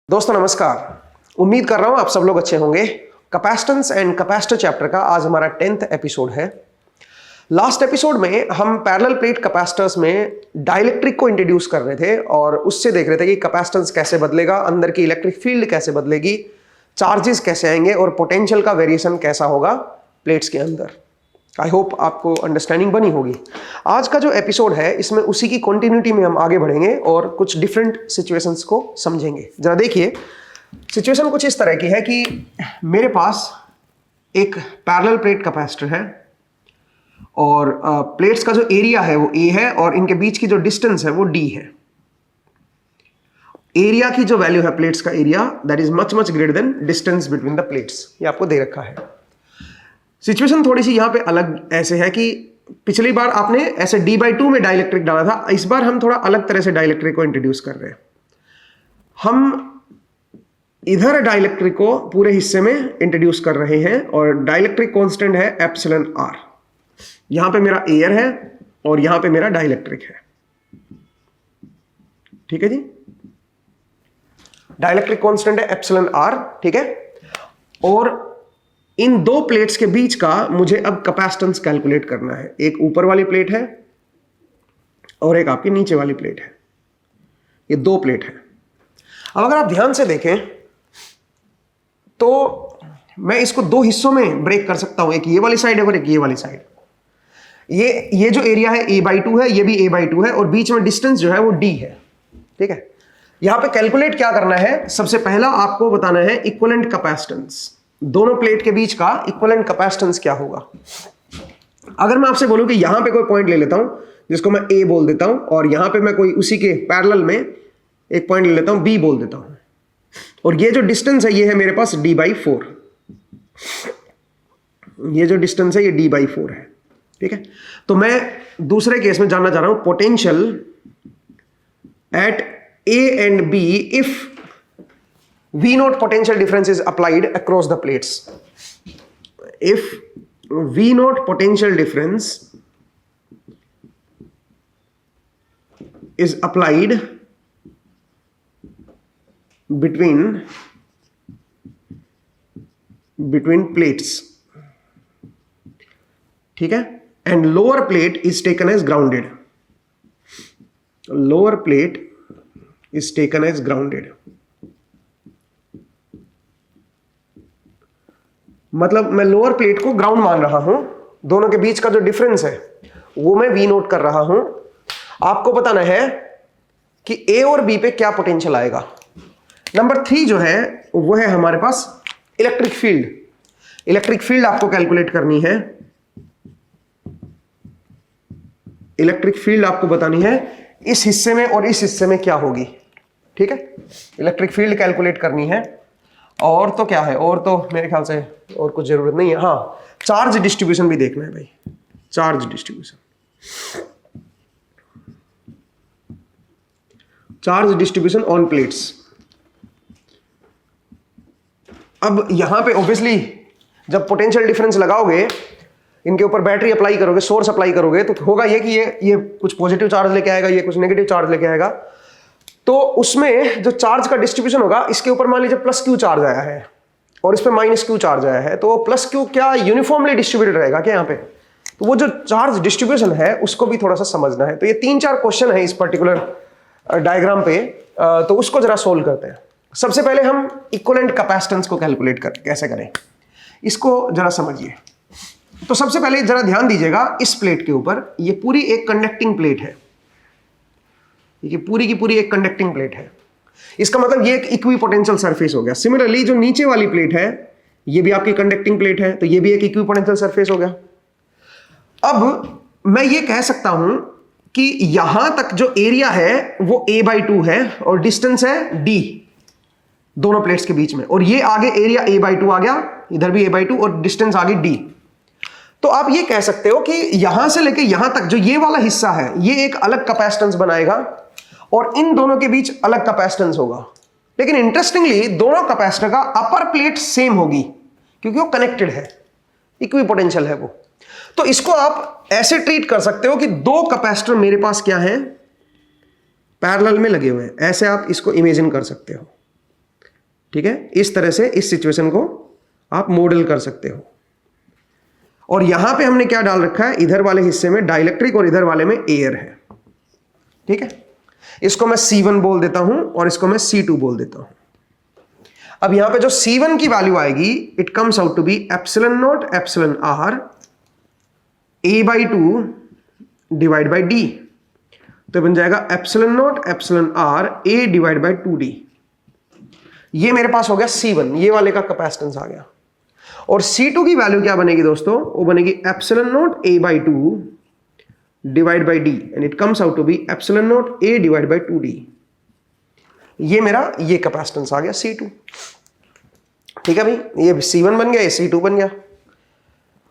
दोस्तों नमस्कार। उम्मीद कर रहा हूं आप सब लोग अच्छे होंगे। कैपेसिटेंस एंड कैपेसिटर चैप्टर का आज हमारा 10th एपिसोड है। लास्ट एपिसोड में हम पैरेलल प्लेट कैपेसिटर्स में डाइलेक्ट्रिक को इंट्रोड्यूस कर रहे थे और उससे देख रहे थे कि कैपेसिटेंस कैसे बदलेगा, अंदर की इलेक्ट्रिक फील्ड कैसे बदलेगी, चार्जेस कैसे आएंगे और पोटेंशियल का वेरिएशन कैसा होगा प्लेट्स के अंदर। आई होप आपको अंडरस्टैंडिंग बनी होगी। आज का जो एपिसोड है इसमें उसी की कंटिन्यूटी में हम आगे बढ़ेंगे और कुछ डिफरेंट सिचुएशंस को समझेंगे। जरा देखिए, सिचुएशन कुछ इस तरह की है कि मेरे पास एक पैरेलल प्लेट कैपेसिटर है और प्लेट्स का जो एरिया है वो A है और इनके बीच की जो डिस्टेंस है वो D है। एरिया की जो वैल्यू है प्लेट्स का area that is much much greater than distance between the plates. ये आपको दे रखा है। सिचुएशन थोड़ी सी यहां पे अलग ऐसे है कि पिछली बार आपने ऐसे D/2 में डाइलेक्ट्रिक डाला था, इस बार हम थोड़ा अलग तरह से डाइलेक्ट्रिक को इंट्रोड्यूस कर रहे हैं। हम इधर डाइलेक्ट्रिक को पूरे हिस्से में इंट्रोड्यूस कर रहे हैं और डाइलेक्ट्रिक कांस्टेंट है एप्सिलॉन r। यहां पे मेरा एयर है और यहां पे मेरा डाइलेक्ट्रिक है। ठीक है जी, डाइलेक्ट्रिक कांस्टेंट है एप्सिलॉन r। ठीक है, और इन दो प्लेट्स के बीच का मुझे अब कैपेसिटेंस कैलकुलेट करना है। एक ऊपर वाली प्लेट है और एक आपकी नीचे वाली प्लेट है। ये दो प्लेट है। अब अगर आप ध्यान से देखें तो मैं इसको दो हिस्सों में ब्रेक कर सकता हूं, एक ये वाली साइड है और एक ये वाली साइड। ये जो एरिया है A/2 है, ये भी A/2 है और बीच में डिस्टेंस जो है वो D है। ठीक है, यहां पे कैलकुलेट क्या करना है, सबसे पहला आपको बताना है इक्विवेलेंट कैपेसिटेंस। दोनों प्लेट के बीच का इक्विवेलेंट कैपेसिटेंस क्या होगा। अगर मैं आपसे बोलूं कि यहां पे कोई पॉइंट ले लेता हूं जिसको मैं A बोल देता हूं और यहां पे मैं कोई उसी के पैरेलल में एक पॉइंट ले लेता हूं B बोल देता हूं, और ये जो डिस्टेंस है ये है मेरे पास D/4। ये जो डिस्टेंस है ये D/4 है। ठीक है, तो मैं दूसरे केस में जानना चाह रहा हूं potential at A and B if V0 potential difference is applied across the plates. If V0 potential difference is applied between plates, ठीक है, and lower plate is taken as grounded. Lower plate is taken as grounded. मतलब मैं lower plate को ground मान रहा हूं, दोनों के बीच का जो डिफरेंस है वो मैं V नोट कर रहा हूं। आपको बताना है कि A और B पे क्या पोटेंशियल आएगा। नंबर 3 जो है वो है हमारे पास इलेक्ट्रिक फील्ड। इलेक्ट्रिक फील्ड आपको कैलकुलेट करनी है। इलेक्ट्रिक फील्ड आपको बतानी है इस हिस्से में और इस हिस्से में क्या होगी। ठीक है, इलेक्ट्रिक फील्ड कैलकुलेट करनी है। और तो क्या है, और तो मेरे ख्याल से और कुछ जरूरत नहीं है। हाँ, चार्ज डिस्ट्रीब्यूशन भी देखना है भाई, charge distribution. Charge distribution on plates. अब यहां पे ऑब्वियसली जब पोटेंशियल डिफरेंस लगाओगे, इनके ऊपर बैटरी अप्लाई करोगे, सोर्स अप्लाई करोगे, तो होगा ये कि ये कुछ पॉजिटिव चार्ज लेके आएगा, ये कुछ नेगेटिव चार्ज लेके आएगा। तो उसमें जो चार्ज का डिस्ट्रीब्यूशन होगा, इसके ऊपर मान लीजिए +Q चार्ज आया है और इस पे -Q चार्ज आया है, तो +Q क्या यूनिफॉर्मली डिस्ट्रीब्यूटेड रहेगा क्या यहाँ पे। तो वो जो चार्ज डिस्ट्रीब्यूशन है उसको भी थोड़ा सा समझना है। तो ये 3-4 क्वेश्चन है इस पर्टिकुलर डायग्राम पे, तो उसको जरा सोल्व करते हैं। सबसे पहले हम इक्विवेलेंट कैपेसिटेंस को कैलकुलेट कैसे करें, इसको जरा समझिए। तो सबसे पहले जरा ध्यान दीजिएगा, इस प्लेट के ऊपर ये पूरी एक कंडक्टिंग प्लेट है। ये पूरी की पूरी एक कंडक्टिंग प्लेट है। इसका मतलब ये एक इक्विपोटेंशियल सरफेस हो गया। सिमिलरली जो नीचे वाली प्लेट है ये भी आपकी कंडक्टिंग प्लेट है, तो ये भी एक इक्विपोटेंशियल सरफेस हो गया। अब मैं ये कह सकता हूं कि यहां तक जो एरिया है वो A/2 है और डिस्टेंस है D दोनों प्लेट्स के बीच में, और ये आगे एरिया A/2 आ गया, इधर भी A/2 और डिस्टेंस आगे D। तो आप ये कह सकते हो कि यहां से लेके यहां तक जो ये वाला हिस्सा है ये एक अलग कैपेसिटेंस बनाएगा और इन दोनों के बीच अलग कैपेसिटेंस होगा। लेकिन इंटरेस्टिंगली दोनों कैपेसिटर का अपर प्लेट सेम होगी क्योंकि वो कनेक्टेड है, इक्विपोटेंशियल है वो। तो इसको आप ऐसे ट्रीट कर सकते हो कि दो कैपेसिटर मेरे पास क्या है, पैरेलल में लगे हुए हैं। ऐसे आप इसको इमेजिन कर सकते हो। ठीक है, इस तरह से इस सिचुएशन को आप मॉडल कर सकते हो। और यहां पे हमने क्या डाल रखा है, इधर वाले हिस्से में डाइलेक्ट्रिक और इधर वाले में एयर है। ठीक है, इसको मैं C1 बोल देता हूं और इसको मैं C2 बोल देता हूं। अब यहां पे जो C1 की वैल्यू आएगी, it comes out to be epsilon not epsilon R A/2 divide by D. तो बन जाएगा epsilon not epsilon R A divide by 2D। ये मेरे पास हो गया C1, ये वाले का कैपेसिटेंस आ गया। और C2 की वैल्यू क्या बनेगी दोस्तों, वो बनेगी epsilon nought A/2 divide by D and it comes out to be epsilon nought A divide by 2D। ये मेरा ये कैपेसिटेंस आ गया C2। ठीक है भाई, ये C1 बन गया, ये C2 बन गया।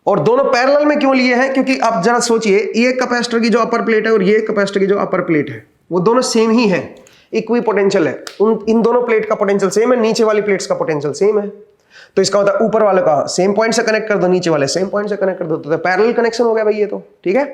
और दोनों पैरेलल में क्यों लिए हैं, क्योंकि आप जरा सोचिए, ये कैपेसिटर की जो अपर प्लेट है और ये कैपेसिटर की जो अपर प्लेट है, वो दोनों सेम ही है, इक्वी पोटेंशियल है। इन दोनों प्लेट का पोटेंशियल सेम है, नीचे वाली प्लेट्स का पोटेंशियल सेम है। तो इसका मतलब ऊपर वाले का सेम पॉइंट से कनेक्ट कर दो, नीचे वाले सेम पॉइंट से कनेक्ट कर दो, तो पैरेलल कनेक्शन हो गया भाई ये तो। ठीक है,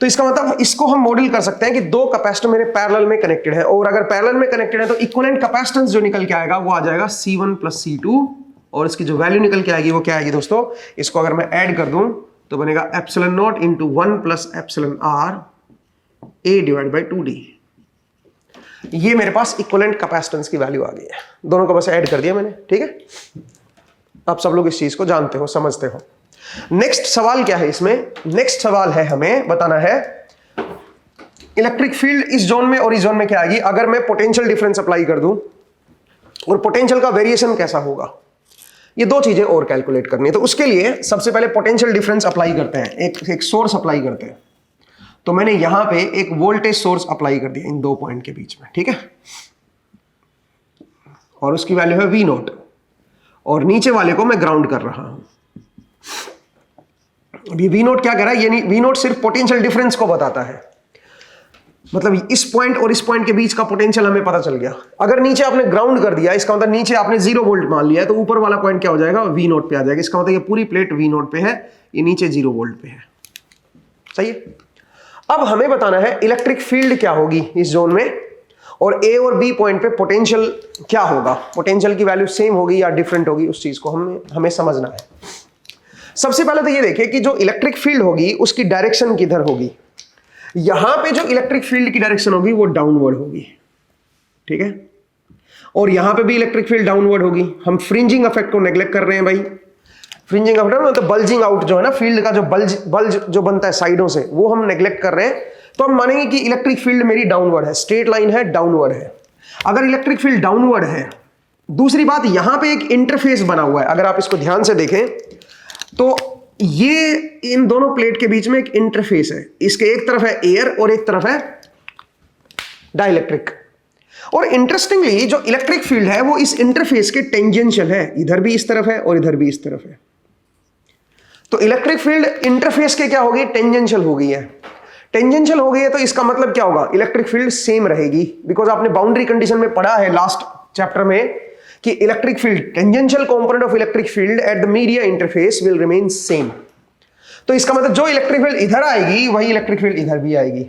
तो इसका मतलब इसको हम मॉडल कर सकते हैं कि दो कैपेसिटर मेरे पैरेलल में कनेक्टेड है, और अगर पैरेलल में कनेक्टेड है तो इक्विवेलेंट कैपेसिटेंस जो निकल के आएगा वो आ जाएगा C1 प्लस C2। और इसकी जो वैल्यू निकल के आएगी वो क्या आएगी दोस्तों, इसको अगर मैं ऐड कर दूं तो बनेगा epsilon nought into 1 plus epsilon R A divide by 2D। ये मेरे पास इक्विवेलेंट कैपेसिटेंस की वैल्यू आ गई है, दोनों को बस ऐड कर दिया मैंने। ठीक है, आप सब लोग इस चीज को जानते हो, समझते हो। नेक्स्ट सवाल क्या है इसमें, नेक्स्ट सवाल है हमें बताना है इलेक्ट्रिक फील्ड इस जोन में और इस जोन में क्या आएगी अगर मैं पोटेंशियल डिफरेंस अप्लाई कर दूं, और पोटेंशियल का वेरिएशन कैसा होगा। ये दो चीजें और कैलकुलेट करनी है। तो उसके लिए सबसे पहले पोटेंशियल डिफरेंस अप्लाई करते हैं, एक सोर्स अप्लाई करते हैं। तो मैंने यहां पे एक वोल्टेज सोर्स अप्लाई कर दिया इन दो पॉइंट के बीच में। ठीक है, और उसकी वैल्यू है V0, और नीचे वाले को मैं ग्राउंड कर रहा हूं। अभी V0 क्या कह रहा है, ये V0 सिर्फ पोटेंशियल डिफरेंस को बताता है, मतलब इस पॉइंट और इस पॉइंट के बीच का पोटेंशियल हमें पता चल गया। अगर नीचे आपने ग्राउंड कर दिया, इसका मतलब नीचे आपने 0 वोल्ट मान लिया है, तो ऊपर वाला पॉइंट क्या हो जाएगा, V0 पे आ जाएगा। इसका मतलब ये पूरी प्लेट V0 पे है, ये नीचे 0 वोल्ट पे है। सही है। अब हमें बताना है इलेक्ट्रिक फील्ड क्या होगी इस जोन में, और A और B पॉइंट पे पोटेंशियल क्या होगा, पोटेंशियल की वैल्यू सेम होगी या डिफरेंट होगी, उस चीज को हमें समझना है। सबसे पहले तो ये देखिए कि जो इलेक्ट्रिक फील्ड होगी उसकी डायरेक्शन किधर होगी। यहां पे जो इलेक्ट्रिक फील्ड की डायरेक्शन होगी वो डाउनवर्ड होगी। ठीक है, और यहां पे भी इलेक्ट्रिक फील्ड डाउनवर्ड होगी। हम फ्रिंजिंग इफेक्ट को नेग्लेक्ट कर रहे हैं भाई। फ्रिंजिंग इफेक्ट मतलब बल्जिंग आउट जो है ना, फील्ड का जो बल्ज जो बनता है साइडों से, वो हम नेग्लेक्ट कर रहे हैं। तो हम मानेंगे कि इलेक्ट्रिक फील्ड मेरी डाउनवर्ड है, स्ट्रेट लाइन है, डाउनवर्ड है। अगर इलेक्ट्रिक फील्ड डाउनवर्ड है, दूसरी बात यहां पे एक इंटरफेस बना हुआ है, अगर आप इसको ध्यान से देखें तो ये इन दोनों प्लेट के बीच में एक इंटरफेस है। इसके एक तरफ है एयर और एक तरफ है डाइलेक्ट्रिक। और इंटरेस्टिंगली जो इलेक्ट्रिक फील्ड है वो इस इंटरफेस के टेंजेंशियल है, इधर भी इस तरफ है और इधर भी इस तरफ है। तो इलेक्ट्रिक फील्ड इंटरफेस के क्या होगी, टेंजेंशियल हो गई है। टेंजेंशियल हो गई है तो इसका मतलब क्या होगा, इलेक्ट्रिक फील्ड सेम रहेगी, बिकॉज आपने बाउंड्री कंडीशन में पढ़ा है लास्ट चैप्टर में कि electric field, tangential component of electric field at the media interface will remain same. तो इसका मतलब जो इलेक्ट्रिक फील्ड इधर आएगी वही इलेक्ट्रिक फील्ड इधर भी आएगी,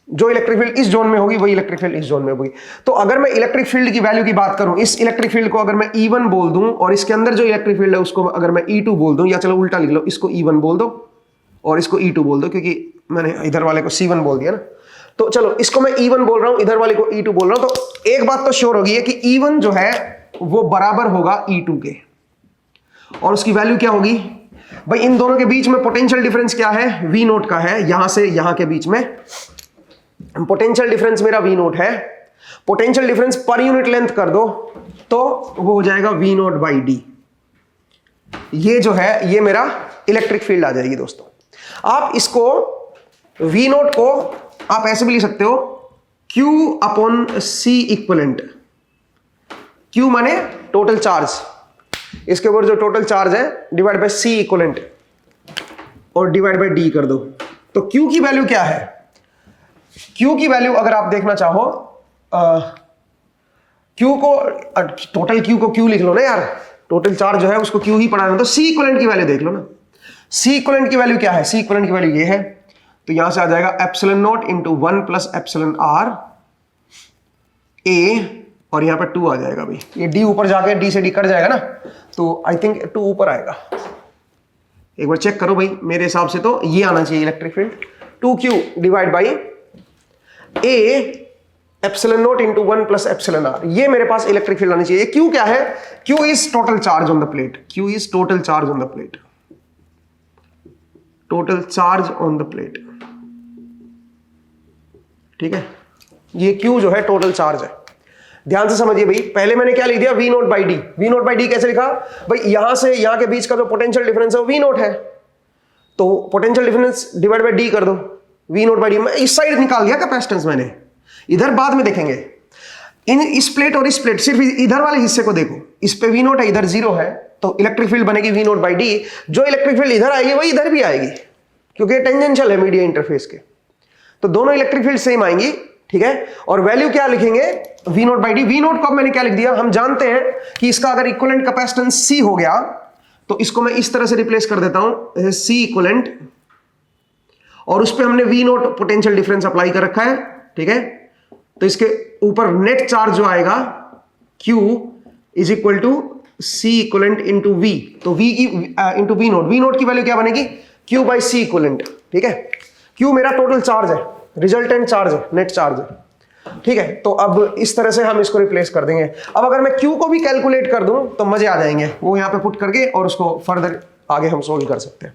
जो इलेक्ट्रिक फील्ड इस जोन में होगी वही इलेक्ट्रिक फील्ड इस जोन में होगी। तो अगर मैं इलेक्ट्रिक फील्ड की वैल्यू की बात करूं, इस इलेक्ट्रिक फील्ड को अगर मैं E1 बोल दूं और इसके अंदर जो इलेक्ट्रिक फील्ड है उसको अगर मैं E2 बोल दूं, या चलो उल्टा लिख लो, इसको E1 बोल दो और इसको E2 बोल दो, क्योंकि मैंने इधर वाले को C1 बोल दिया ना। तो चलो इसको मैं E1 बोल रहा हूं, इधर वाले को E2 बोल रहा हूं। तो एक बात तो श्योर होगी है कि E1 जो है वो बराबर होगा E2 के, और उसकी वैल्यू क्या होगी भाई, इन दोनों के बीच में पोटेंशियल डिफरेंस क्या है, V0 का है। यहां से यहां के बीच में पोटेंशियल डिफरेंस मेरा V0 है। Potential difference per unit length कर दो तो वो हो जाएगा V0 बाई डी। ये जो है ये मेरा इलेक्ट्रिक फील्ड आ जाएगी दोस्तों। आप इसको V0 को आप ऐसे भी लिख सकते हो, Q upon C equivalent. Q माने टोटल चार्ज, इसके ऊपर जो टोटल चार्ज है डिवाइड बाय C इक्विवेलेंट और डिवाइड बाय D कर दो। तो Q की वैल्यू क्या है, Q की वैल्यू अगर आप देखना चाहो, Q को टोटल Q को Q लिख लो ना यार, टोटल चार्ज जो है उसको Q ही पढ़ाना। तो C इक्विवेलेंट की वैल्यू देख लो ना, C इक्विवेलेंट की वैल्यू क्या है, C इक्विवेलेंट की वैल्यू ये है। तो यहां से आ जाएगा epsilon nought into 1 plus epsilon R A और यहाँ पे 2 आ जाएगा भाई। ये D ऊपर जाके D से D कट जाएगा ना, तो आई थिंक 2 ऊपर आएगा। एक बार चेक करो भाई, मेरे हिसाब से तो ये आना चाहिए electric field 2Q divide by A epsilon nought into 1 plus epsilon R। ये मेरे पास इलेक्ट्रिक फील्ड आनी चाहिए। Q क्या है? Q is total charge on the plate. Q is total charge on the plate, total charge on the plate. ठीक है, ये Q जो है टोटल चार्ज है। ध्यान से समझिए भाई, पहले मैंने क्या लिख दिया V nought by D. V nought by D कैसे लिखा भाई? यहां से यहां के बीच का जो पोटेंशियल डिफरेंस है वो V नोट है, तो potential difference divide by D कर दो। V नोट बाई डी, मैं इस साइड निकाल दिया कैपेसिटेंस मैंने, इधर बाद में देखेंगे। इस प्लेट और इस प्लेट, सिर्फ इधर वाले हिस्से को देखो, इस पे V नोट है, इधर 0 है, तो इलेक्ट्रिक फील्ड बनेगी V नोट बाई डी। जो इलेक्ट्रिक फील्ड इधर आएगी वही इधर भी आएगी, क्योंकि टेंजेंशियल है मीडिया इंटरफेस के, तो दोनों इलेक्ट्रिक फील्ड सेम आएंगी। ठीक है, और वैल्यू क्या लिखेंगे? V nought by D. V note को अब मैंने क्या लिख दिया? हम जानते हैं कि इसका अगर इक्विवेलेंट कैपेसिटेंस C हो गया तो इसको मैं इस तरह से रिप्लेस कर देता हूं, C इक्विवेलेंट, और उस पर हमने V note potential difference apply कर रखा है। ठीक है, तो इसके ऊपर नेट चार्ज जो आएगा Q is equal to C equivalent into V, तो V की into V nought. V nought की वैल्यू क्या बनेगी? Q by C equivalent. ठीक है, Q मेरा टोटल चार्ज है, रिजल्टेंट चार्ज है, नेट चार्ज है। ठीक है, तो अब इस तरह से हम इसको रिप्लेस कर देंगे। अब अगर मैं Q को भी कैलकुलेट कर दूं तो मजे आ जाएंगे, वो यहाँ पे पुट करके और उसको फर्दर आगे हम सोल्व कर सकते हैं।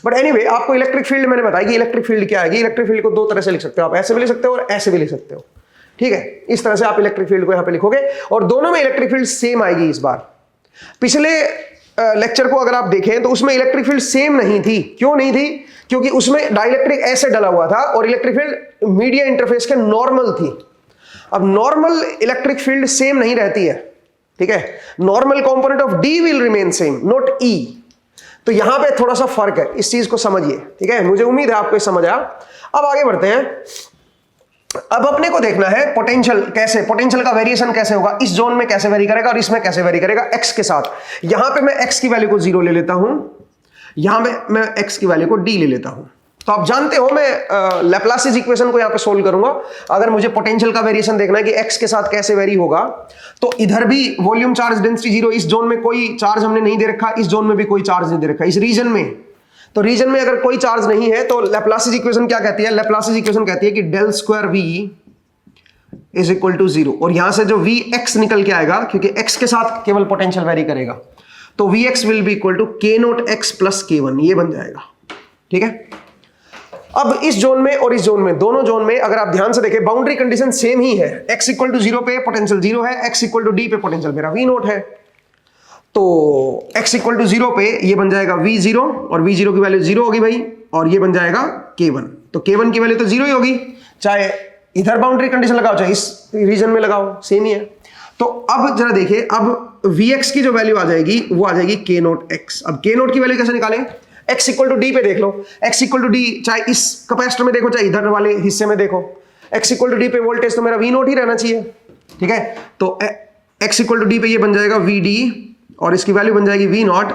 बट एनीवे, आपको इलेक्ट्रिक फील्ड मैंने बताया कि इलेक्ट्रिक फील्ड क्या है। इलेक्ट्रिक फील्ड को दो तरह से लिख सकते हो आप, ऐसे भी लिख सकते हो और ऐसे भी लिख सकते हो। ठीक है, इस तरह से आप इलेक्ट्रिक फील्ड को यहाँ पे लिखोगे और दोनों में इलेक्ट्रिक फील्ड सेम आएगी। इस बार पिछले लेक्चर को अगर आप देखें तो उसमें इलेक्ट्रिक फील्ड सेम नहीं थी। क्यों नहीं थी? क्योंकि उसमें डाइलेक्ट्रिक ऐसे डला हुआ था और इलेक्ट्रिक फील्ड मीडिया इंटरफेस के नॉर्मल थी। अब नॉर्मल इलेक्ट्रिक फील्ड सेम नहीं रहती है। ठीक है, normal component of D will remain same, not E. तो यहां पे थोड़ा सा फर्क है, इस चीज को समझिए। ठीक है, मुझे उम्मीद है आपको समझ आया। अब आगे बढ़ते हैं। अब अपने को देखना है पोटेंशियल कैसे, पोटेंशियल का वेरिएशन कैसे होगा, इस जोन में कैसे वेरी करेगा और इसमें कैसे वेरी करेगा एक्स के साथ। यहां पे मैं एक्स की वैल्यू को 0 ले लेता हूं, यहां पे मैं एक्स की वैल्यू को डी ले लेता हूं। तो आप जानते हो मैं लैप्लासिस इक्वेशन को यहां पे सोल्व करूंगा। अगर मुझे पोटेंशियल का वेरिएशन देखना है कि एक्स के साथ कैसे वेरी होगा, तो इधर भी वॉल्यूम चार्ज डेंसिटी 0, इस जोन में कोई चार्ज हमने नहीं दे रखा, इज जोन में भी कोई चार्ज नहीं दे रखा, इस रीजन में। तो रीजन में अगर कोई चार्ज नहीं है तो लैप्लासिस इक्वेशन क्या कहती है? लैप्लासिस इक्वेशन कहती है कि del square v is equal to 0, और यहां से जो Vx निकल के आएगा, क्योंकि x के साथ केवल पोटेंशियल वेरी करेगा, तो Vx will be equal to k nought x plus k1, ये बन जाएगा। ठीक है, अब इस जोन में और इस जोन में, दोनों जोन में अगर आप ध्यान से देखें बाउंड्री कंडीशन सेम ही है। x इक्वल टू 0 पे पोटेंशियल 0 है, x इक्वल टू d पे पोटेंशियल मेरा v नोट है। तो x इक्वल टू 0 पे ये बन जाएगा v0, और v0 की वैल्यू 0 होगी भाई, और ये बन जाएगा k1। तो k1 की वैल्यू तो 0 ही होगी, चाहे इधर बाउंड्री कंडीशन लगाओ चाहे इस रीजन में लगाओ, सेम ही है। तो अब जरा देखिए, अब Vx की जो वैल्यू आ जाएगी वो आ जाएगी k नोट x। अब k नोट की वैल्यू कैसे निकालें? x इक्वल टू डी पे देख लो, x इक्वल टू डी, चाहे इस कैपेसिटर में देखो चाहे इधर वाले हिस्से में देखो, x इक्वल टू डी पे वोल्टेज तो मेरा v नोट ही रहना चाहिए। ठीक है, तो x इक्वल टू डी पे ये बन जाएगा vd, और इसकी वैल्यू बन जाएगी v nought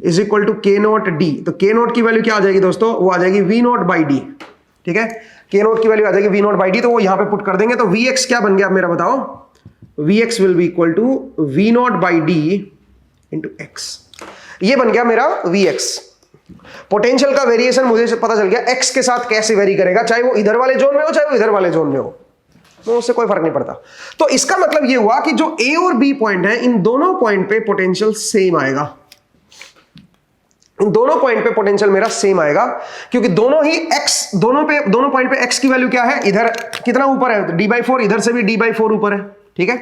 is equal to k nought d। तो k नोट की वैल्यू क्या आ जाएगी दोस्तों? वो आ जाएगी v नोट बाई डी। ठीक है, k नोट की वैल्यू आ जाएगी v नोट बाई डी, तो वो यहां पे पुट कर देंगे। तो vx क्या बन गया आप मेरा बताओ? vx will be equal to v nought by D into x। ये बन गया मेरा vx। पोटेंशियल का वेरिएशन मुझे पता चल गया x के साथ कैसे वेरी करेगा, चाहे वो इधर वाले जोन में हो चाहे वो इधर वाले जोन में हो, तो उससे कोई फर्क नहीं पड़ता। तो इसका मतलब ये हुआ कि जो a और b पॉइंट है, इन दोनों पॉइंट पे पोटेंशियल सेम आएगा। इन दोनों पॉइंट पे पोटेंशियल मेरा सेम आएगा, क्योंकि दोनों ही x, दोनों पॉइंट पे x की वैल्यू क्या है? इधर कितना ऊपर है? d/4, इधर से भी d/4 ऊपर है। ठीक है,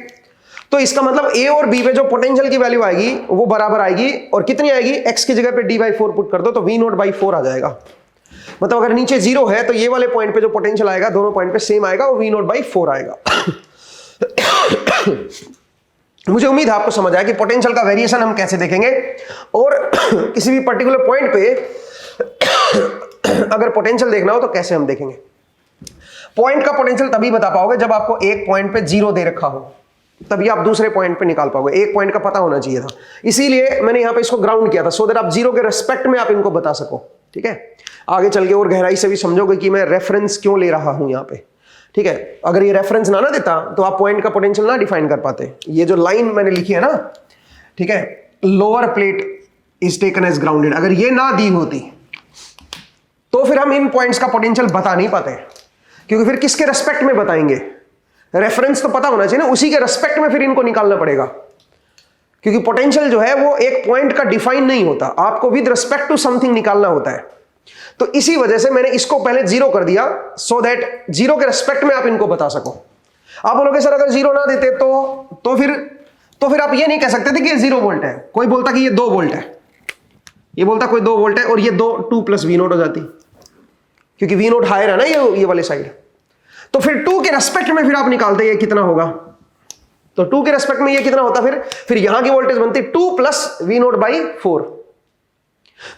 तो इसका मतलब a और b पे जो पोटेंशियल की वैल्यू आएगी वो बराबर आएगी, और कितनी आएगी? x की जगह पे d/4 पुट कर दो तो v नोट बाई 4 आ जाएगा। मतलब अगर नीचे 0 है तो ये वाले पॉइंट पे जो पोटेंशियल आएगा दोनों पॉइंट पे सेम आएगा, वो v नोट बाई 4 आएगा। मुझे उम्मीद है आपको समझ आया कि पोटेंशियल का वेरिएशन हम कैसे देखेंगे, और किसी भी पर्टिकुलर पॉइंट पे अगर पोटेंशियल देखना हो तो कैसे हम देखेंगे। पॉइंट का पोटेंशियल तभी बता पाओगे जब आपको एक पॉइंट पे 0 दे रखा हो, तभी आप दूसरे पॉइंट पे निकाल पाओगे। एक पॉइंट का पता होना चाहिए था, इसीलिए मैंने यहां पे इसको ग्राउंड किया था, सो दैट आप 0 के रेस्पेक्ट में आप इनको बता सको। ठीक है, आगे चल के और गहराई से भी समझोगे कि मैं रेफरेंस क्यों ले रहा हूं यहां पे, ठीक है। अगर ये रेफरेंस ना देता तो आप पॉइंट का पोटेंशियल ना डिफाइन कर पाते। ये जो लाइन मैंने लिखी है ना, ठीक है, lower plate is taken as grounded, अगर ये ना दी होती तो फिर हम इन पॉइंट्स का पोटेंशियल बता नहीं पाते, क्योंकि फिर किसके रेस्पेक्ट में बताएंगे? रेफरेंस तो पता होना चाहिए ना, उसी के रेस्पेक्ट में फिर इनको निकालना पड़ेगा, क्योंकि पोटेंशियल जो है वो एक पॉइंट का डिफाइन नहीं होता, आपको विद रिस्पेक्ट टू समथिंग निकालना होता है। तो इसी वजह से मैंने इसको पहले जीरो कर दिया, सो दैट जीरो के रेस्पेक्ट में आप इनको बता सको। आप बोलोगे सर अगर जीरो ना देते तो फिर आप ये नहीं कह सकते थे कि ये 0 वोल्ट है, कोई बोलता कि ये 2 वोल्ट है, ये बोलता कोई 2 वोल्ट है और ये 2 प्लस वी नोट हो जाती, क्योंकि वी नोट हायर है ना ये वाले साइड। तो फिर 2 के रेस्पेक्ट में फिर आप निकालते ये कितना होगा, तो 2 के रेस्पेक्ट में ये कितना होता, फिर यहां की वोल्टेज बनती 2 प्लस वी नोट बाई 4।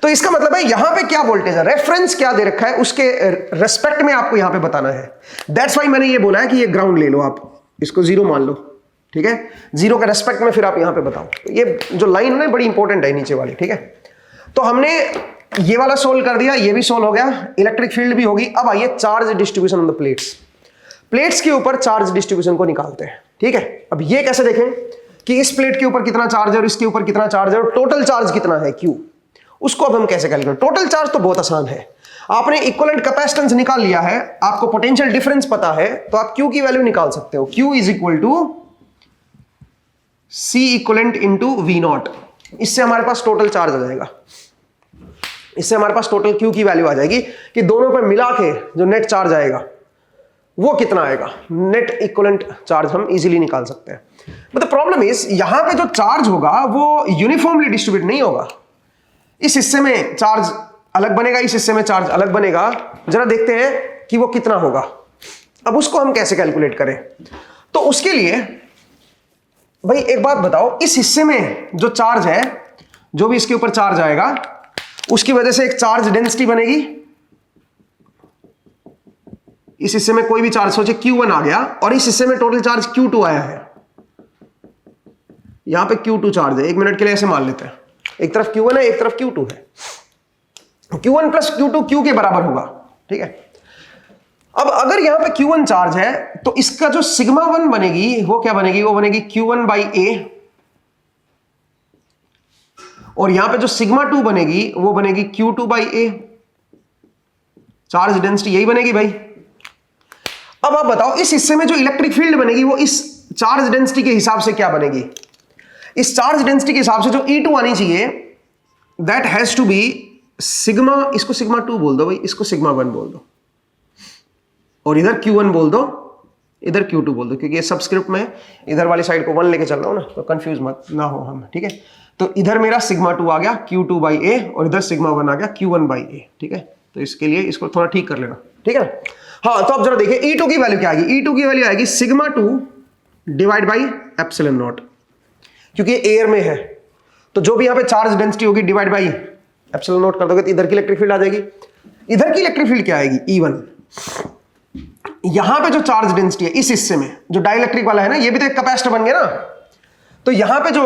तो इसका मतलब है यहां पे क्या वोल्टेज है, रेफरेंस क्या दे रखा है, उसके रेस्पेक्ट में आपको यहां पे बताना है। दैट्स वाई मैंने ये बोला है कि ये ग्राउंड ले लो, आप इसको 0 मान लो, ठीक है, 0 के रेस्पेक्ट में फिर आप यहां पे बताओ। तो ये जो लाइन है ना बड़ी इंपॉर्टेंट है नीचे वाली, ठीक है। तो हमने ये वाला सोल्व कर दिया, ये भी सोल्व हो गया, इलेक्ट्रिक फील्ड भी होगी। अब आइए charge distribution on the plates, plates के ऊपर चार्ज डिस्ट्रीब्यूशन को निकालते हैं, ठीक है। अब ये कैसे देखें कि इस प्लेट के ऊपर कितना चार्ज है और इसके ऊपर कितना चार्ज है और टोटल चार्ज कितना है Q, उसको अब हम कैसे कैलकुलेट। टोटल चार्ज तो बहुत आसान है, आपने इक्विवेलेंट कैपेसिटेंस निकाल लिया है, आपको पोटेंशियल डिफरेंस पता है, तो आप Q की वैल्यू निकाल सकते हो। Q is equal to C equivalent into V nought. इससे हमारे पास टोटल चार्ज आ जाएगा, इससे हमारे पास टोटल Q की वैल्यू आ जाएगी कि दोनों पे मिला के जो नेट चार्ज आएगा वो कितना आएगा। नेट इक्विवेलेंट चार्ज हम इजीली निकाल सकते हैं। बट द प्रॉब्लम इज यहां पे जो चार्ज होगा वो यूनिफॉर्मली डिस्ट्रीब्यूट नहीं होगा, इस हिस्से में चार्ज अलग बनेगा, इस हिस्से में चार्ज अलग बनेगा। जरा देखते हैं कि वो कितना होगा। अब उसको हम कैसे कैलकुलेट करें, तो उसके लिए भाई एक बात बताओ, इस हिस्से में जो चार्ज है, जो भी इसके ऊपर चार्ज आएगा उसकी वजह से एक चार्ज डेंसिटी बनेगी। इस हिस्से में कोई भी चार्ज, सोचे Q1 आ गया और इस हिस्से में टोटल चार्ज Q2 आया है, यहां पे Q2 चार्ज है। एक मिनट के लिए ऐसे मान लेते हैं, एक तरफ Q1 है एक तरफ Q2 है, Q1 प्लस Q2 Q के बराबर होगा, ठीक है। अब अगर यहां पे Q1 चार्ज है तो इसका जो सिग्मा 1 बनेगी वो क्या बनेगी, वो बनेगी Q1 बाई A, और यहां पे जो सिग्मा 2 बनेगी वो बनेगी Q2 by A। Charge density यही बनेगी भाई। अब आप बताओ इस हिस्से में जो इलेक्ट्रिक फील्ड बनेगी वो इस चार्ज डेंसिटी के हिसाब से क्या बनेगी। इस चार्ज डेंसिटी के हिसाब से जो E2 आनी चाहिए that has to be sigma, इसको सिग्मा 2 बोल दो भाई, इसको सिग्मा 1 बोल दो, और इधर Q1 बोल दो, इधर Q2 बोल दो, क्योंकि ये सबस्क्रिप्ट में इधर वाली साइड को 1 लेके चल रहा हूं ना, तो कंफ्यूज मत ना हो हम, ठीक है। तो इधर मेरा सिग्मा 2 आ गया Q2 बाई A और इधर सिग्मा 1 आ गया Q1 बाई A, ठीक है। तो इसके लिए इसको थोड़ा ठीक कर लेना, ठीक है। हाँ, तो अब जरा देखिए E2 की वैल्यू क्या आएगी। E2 की वैल्यू आएगी sigma 2 divide by epsilon not, क्योंकि एयर में है तो जो भी यहां पे चार्ज डेंसिटी होगी डिवाइड बाई एप्सिलॉन नॉट कर दोगे तो इधर की इलेक्ट्रिक फील्ड आ जाएगी। इधर की इलेक्ट्रिक फील्ड क्या आएगी E1। यहां पे जो चार्ज डेंसिटी है इस हिस्से में, जो डाइलेक्ट्रिक वाला है ना, ये भी तो एक कैपेसिटर बन गया ना, तो यहां पे जो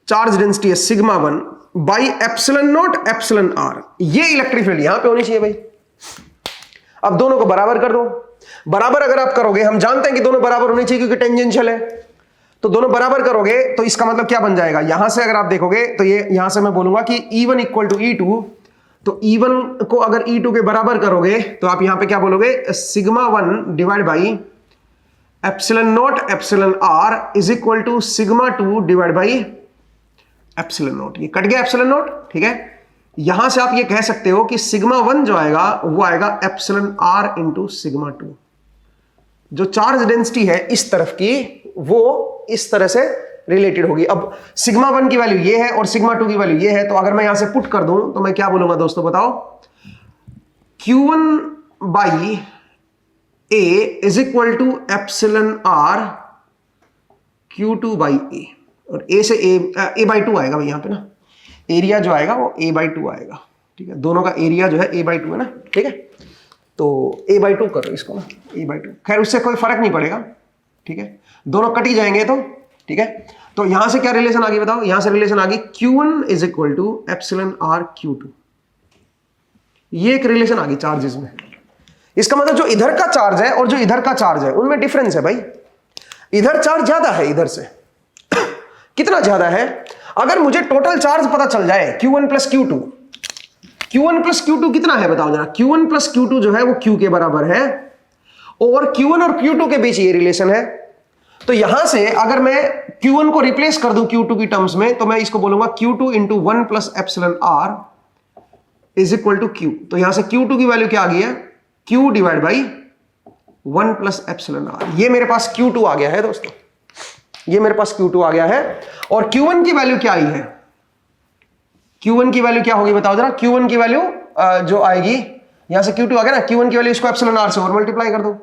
चार्ज डेंसिटी है sigma 1 by epsilon not epsilon R, ये इलेक्ट्रिक फील्ड यहां पे होनी चाहिए भाई। अब दोनों को बराबर कर दो, बराबर अगर आप करोगे, हम जानते हैं कि दोनों बराबर होने चाहिए क्योंकि टेंजेंशियल है, तो दोनों बराबर करोगे तो इसका मतलब क्या बन जाएगा, यहां से अगर आप देखोगे तो ये यहां से मैं बोलूंगा कि E1 इक्वल टू E2, तो E1 को अगर E2 के बराबर करोगे तो आप यहां पे क्या बोलोगे, sigma 1 divide by epsilon not epsilon R is equal to sigma 2 divide by epsilon nought. ये कट गया एप्सिलॉन नॉट, ठीक है। यहां से आप ये कह सकते हो कि सिग्मा 1 जो आएगा वो आएगा एप्सिलॉन आर इंटू सिग्मा 2। जो चार्ज डेंसिटी है इस तरफ की वो इस तरह से रिलेटेड होगी। अब सिग्मा 1 की वैल्यू ये है और सिग्मा 2 की वैल्यू ये है, तो अगर मैं यहां से पुट कर दूं तो मैं क्या बोलूंगा दोस्तों, बताओ, Q1 by A is equal to epsilon R Q2 by A, और A से A बाई 2 आएगा भाई, यहां पे ना एरिया जो आएगा वो A बाई 2 आएगा, ठीक है। दोनों का एरिया जो है A बाई 2 है ना, ठीक है। तो A बाई 2 करो इसको ना, A बाई 2, खैर उससे कोई फर्क नहीं पड़ेगा, ठीक है, दोनों कट ही जाएंगे तो, ठीक है। तो यहां से क्या रिलेशन आ गई बताओ, यहां से रिलेशन आ गई Q1 is equal to epsilon R Q2, ये एक रिलेशन आ गई चार्जेस में। इसका मतलब जो इधर का चार्ज है और जो इधर का चार्ज है उनमें डिफरेंस है भाई। इधर चार्ज ज्यादा है इधर से। कितना ज्यादा है? अगर मुझे टोटल चार्ज पता चल जाए Q1 plus Q2, Q1 plus Q2 कितना है बताओ जरा। Q1 प्लस Q2 जो है वो Q के बराबर है और Q1 और Q2 के बीच ये रिलेशन है। तो यहां से अगर मैं Q1 को रिप्लेस कर दूं Q2 की टर्म्स में तो मैं इसको बोलूंगा Q2 into 1 plus epsilon R is equal to Q। तो यहां से Q2 की वैल्यू क्या आ गई है? Q divide by 1 plus epsilon R। ये मेरे पास Q2 आ गया है दोस्तों, ये मेरे पास Q2 आ गया है। और Q1 की वैल्यू क्या आई है? Q1 की वैल्यू क्या होगी बताओ जरा। Q1 की वैल्यू जो आएगी यहां से Q2 आ गया ना, Q1 की वैल्यू इसको एप्सिलॉन R से और मल्टीप्लाई कर दो